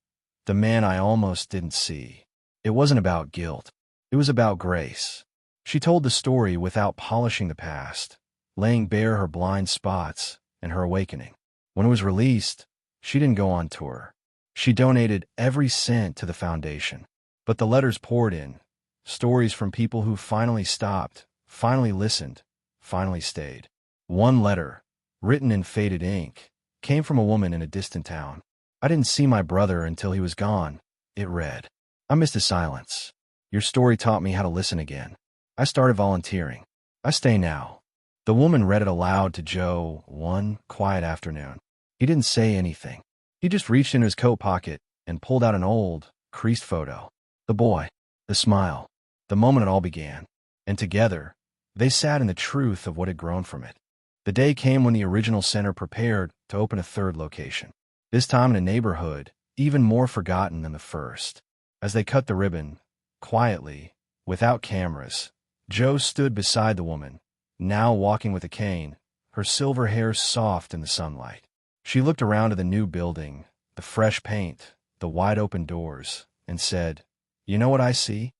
The Man I Almost Didn't See. It wasn't about guilt. It was about grace. She told the story without polishing the past, laying bare her blind spots and her awakening. When it was released, she didn't go on tour. She donated every cent to the foundation. But the letters poured in, stories from people who finally stopped, finally listened, finally stayed. One letter, written in faded ink, came from a woman in a distant town. "I didn't see my brother until he was gone," it read. "I missed his silence. Your story taught me how to listen again. I started volunteering. I stay now." The woman read it aloud to Joe one quiet afternoon. He didn't say anything. He just reached into his coat pocket and pulled out an old, creased photo. The boy, the smile, the moment it all began. And together, they sat in the truth of what had grown from it. The day came when the original center prepared to open a third location, this time in a neighborhood even more forgotten than the first. As they cut the ribbon, quietly, without cameras, Joe stood beside the woman, now walking with a cane, her silver hair soft in the sunlight. She looked around at the new building, the fresh paint, the wide-open doors, and said, "You know what I see?"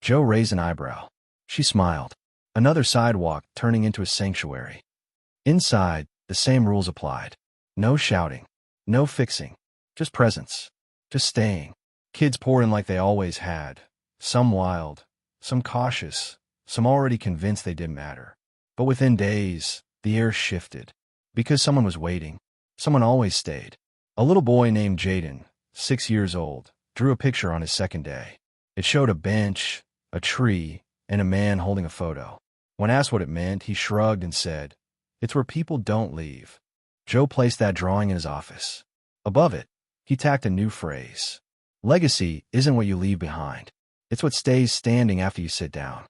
Joe raised an eyebrow. She smiled. Another sidewalk turning into a sanctuary. Inside, the same rules applied. No shouting, no fixing, just presence, just staying. Kids poured in like they always had, some wild, some cautious, some already convinced they didn't matter. But within days, the air shifted, because someone was waiting. Someone always stayed. A little boy named Jaden, 6 years old, drew a picture on his second day. It showed a bench, a tree, and a man holding a photo. When asked what it meant, he shrugged and said, "It's where people don't leave." Joe placed that drawing in his office. Above it, he tacked a new phrase. "Legacy isn't what you leave behind. It's what stays standing after you sit down."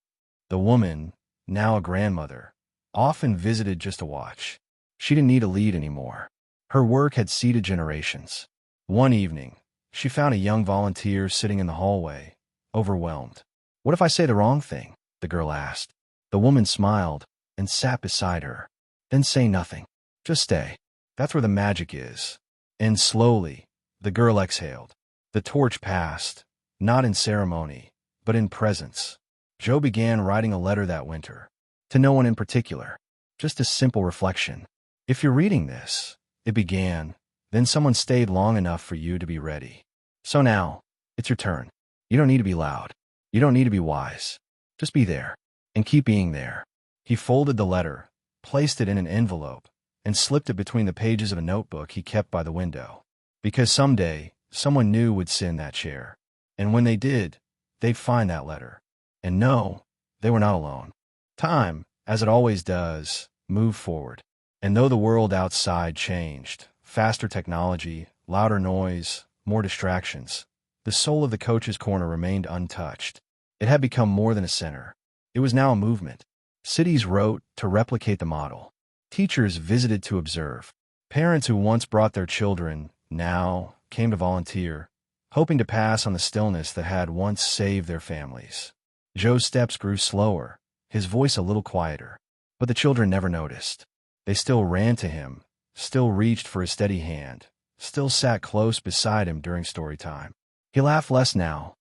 The woman, now a grandmother, often visited just to watch. She didn't need a lead anymore. Her work had seeded generations. One evening, she found a young volunteer sitting in the hallway, overwhelmed. "What if I say the wrong thing?" the girl asked. The woman smiled and sat beside her. "Then say nothing. Just stay. That's where the magic is." And slowly, the girl exhaled. The torch passed, not in ceremony, but in presence. Joe began writing a letter that winter. To no one in particular. Just a simple reflection. "If you're reading this," it began, "then someone stayed long enough for you to be ready. So now, it's your turn. You don't need to be loud. You don't need to be wise. Just be there. And keep being there." He folded the letter, placed it in an envelope, and slipped it between the pages of a notebook he kept by the window. Because someday, someone new would sit in that chair. And when they did, they'd find that letter. And no, they were not alone. Time, as it always does, moved forward. And though the world outside changed, faster technology, louder noise, more distractions, the soul of the coach's corner remained untouched. It had become more than a center. It was now a movement. Cities wrote to replicate the model. Teachers visited to observe. Parents who once brought their children now came to volunteer, hoping to pass on the stillness that had once saved their families. Joe's steps grew slower, his voice a little quieter. But the children never noticed. They still ran to him, still reached for his steady hand, still sat close beside him during story time. He laughed less now,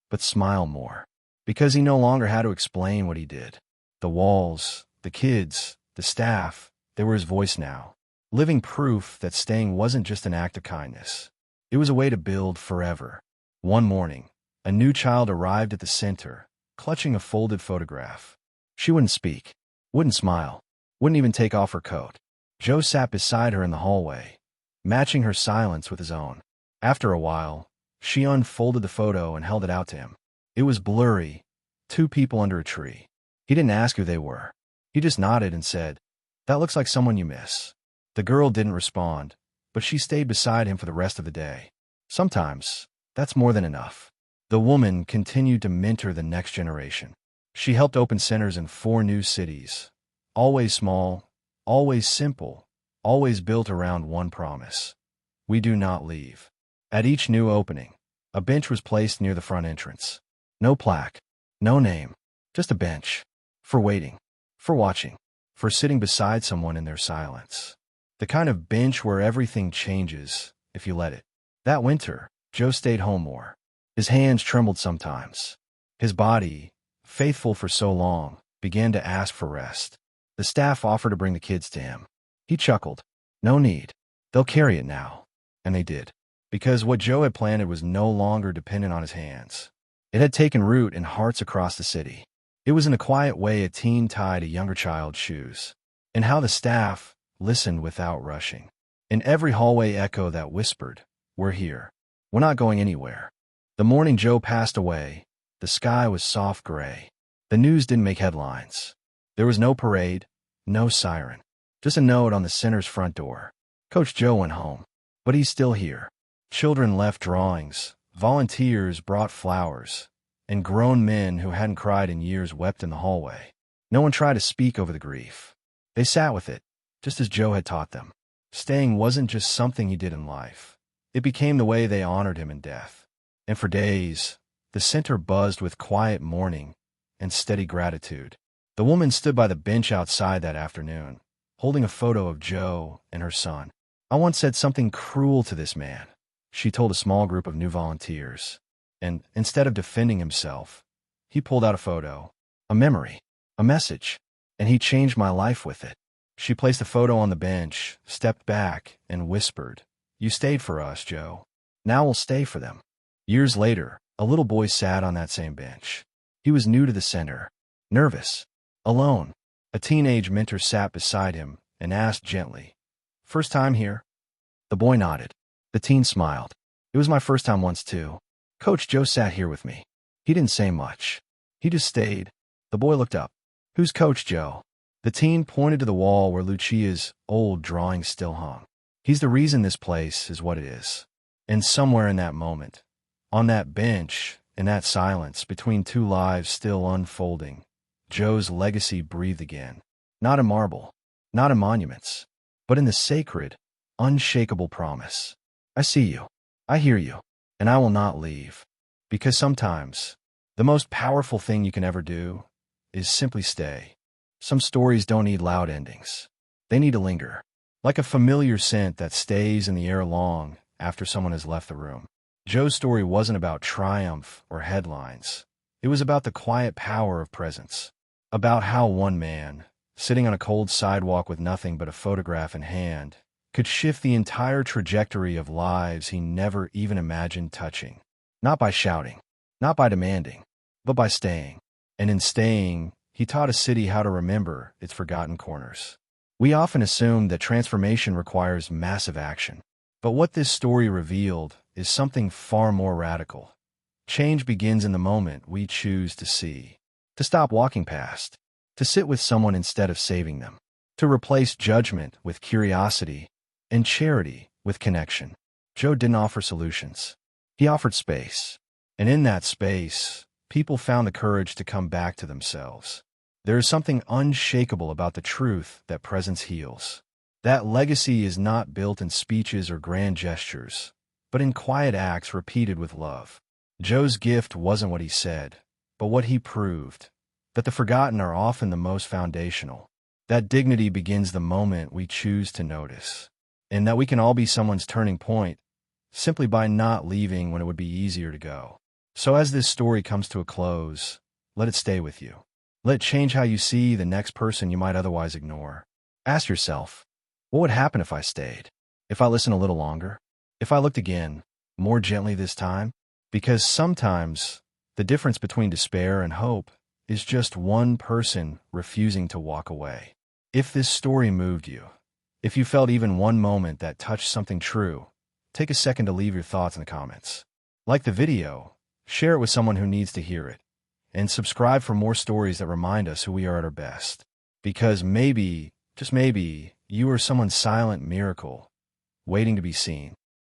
but smiled more, because he no longer had to explain what he did. The walls, the kids, the staff, they were his voice now. living proof that staying wasn't just an act of kindness. It was a way to build forever. One morning, a new child arrived at the center, clutching a folded photograph. She wouldn't speak, wouldn't smile, wouldn't even take off her coat. Joe sat beside her in the hallway, matching her silence with his own. After a while, she unfolded the photo and held it out to him. It was blurry, two people under a tree. He didn't ask who they were. He just nodded and said, "That looks like someone you miss." The girl didn't respond, but she stayed beside him for the rest of the day. Sometimes, that's more than enough. The woman continued to mentor the next generation. She helped open centers in 4 new cities, always small, always simple, always built around one promise: we do not leave. At each new opening, a bench was placed near the front entrance. No plaque, no name, just a bench. For waiting, for watching, for sitting beside someone in their silence. The kind of bench where everything changes if you let it. That winter, Joe stayed home more. His hands trembled sometimes. His body, faithful for so long, began to ask for rest. The staff offered to bring the kids to him. He chuckled. No need. They'll carry it now. And they did. Because what Joe had planted was no longer dependent on his hands. It had taken root in hearts across the city. It was in a quiet way a teen tied a younger child's shoes. And how the staff listened without rushing. In every hallway echo that whispered, "We're here. We're not going anywhere." The morning Joe passed away, the sky was soft gray. The news didn't make headlines. There was no parade, no siren. Just a note on the center's front door. Coach Joe went home, but he's still here. Children left drawings, volunteers brought flowers, and grown men who hadn't cried in years wept in the hallway. No one tried to speak over the grief. They sat with it, just as Joe had taught them. Staying wasn't just something he did in life. It became the way they honored him in death. And for days, the center buzzed with quiet mourning and steady gratitude. The woman stood by the bench outside that afternoon, holding a photo of Joe and her son. "I once said something cruel to this man," she told a small group of new volunteers. And instead of defending himself, he pulled out a photo, a memory, a message, and he changed my life with it. She placed the photo on the bench, stepped back, and whispered, "You stayed for us, Joe. Now we'll stay for them." Years later, a little boy sat on that same bench. He was new to the center, nervous, alone. A teenage mentor sat beside him and asked gently, "First time here?" The boy nodded. The teen smiled. "It was my first time once too. Coach Joe sat here with me. He didn't say much. He just stayed." The boy looked up. "Who's Coach Joe?" The teen pointed to the wall where Lucia's old drawing still hung. "He's the reason this place is what it is." And somewhere in that moment, on that bench, in that silence, between two lives still unfolding, Joe's legacy breathed again. Not in marble, not in monuments, but in the sacred, unshakable promise. "I see you, I hear you, and I will not leave." Because sometimes, the most powerful thing you can ever do is simply stay. Some stories don't need loud endings. They need to linger, like a familiar scent that stays in the air long after someone has left the room. Joe's story wasn't about triumph or headlines. It was about the quiet power of presence, about how one man, sitting on a cold sidewalk with nothing but a photograph in hand, could shift the entire trajectory of lives he never even imagined touching. Not by shouting, not by demanding, but by staying. And in staying, he taught a city how to remember its forgotten corners. We often assume that transformation requires massive action. But what this story revealed is something far more radical. Change begins in the moment we choose to see, to stop walking past, to sit with someone instead of saving them, to replace judgment with curiosity and charity with connection. Joe didn't offer solutions. He offered space. And in that space, people found the courage to come back to themselves. There is something unshakable about the truth that presence heals. That legacy is not built in speeches or grand gestures, but in quiet acts repeated with love. Joe's gift wasn't what he said, but what he proved, that the forgotten are often the most foundational. That dignity begins the moment we choose to notice, and that we can all be someone's turning point simply by not leaving when it would be easier to go. So as this story comes to a close, let it stay with you. Let it change how you see the next person you might otherwise ignore. Ask yourself, What would happen if I stayed? If I listened a little longer? If I looked again, more gently this time? Because sometimes the difference between despair and hope is just one person refusing to walk away. If this story moved you, if you felt even one moment that touched something true, take a second to leave your thoughts in the comments. Like the video, share it with someone who needs to hear it, and subscribe for more stories that remind us who we are at our best. Because maybe, just maybe, you are someone's silent miracle waiting to be seen.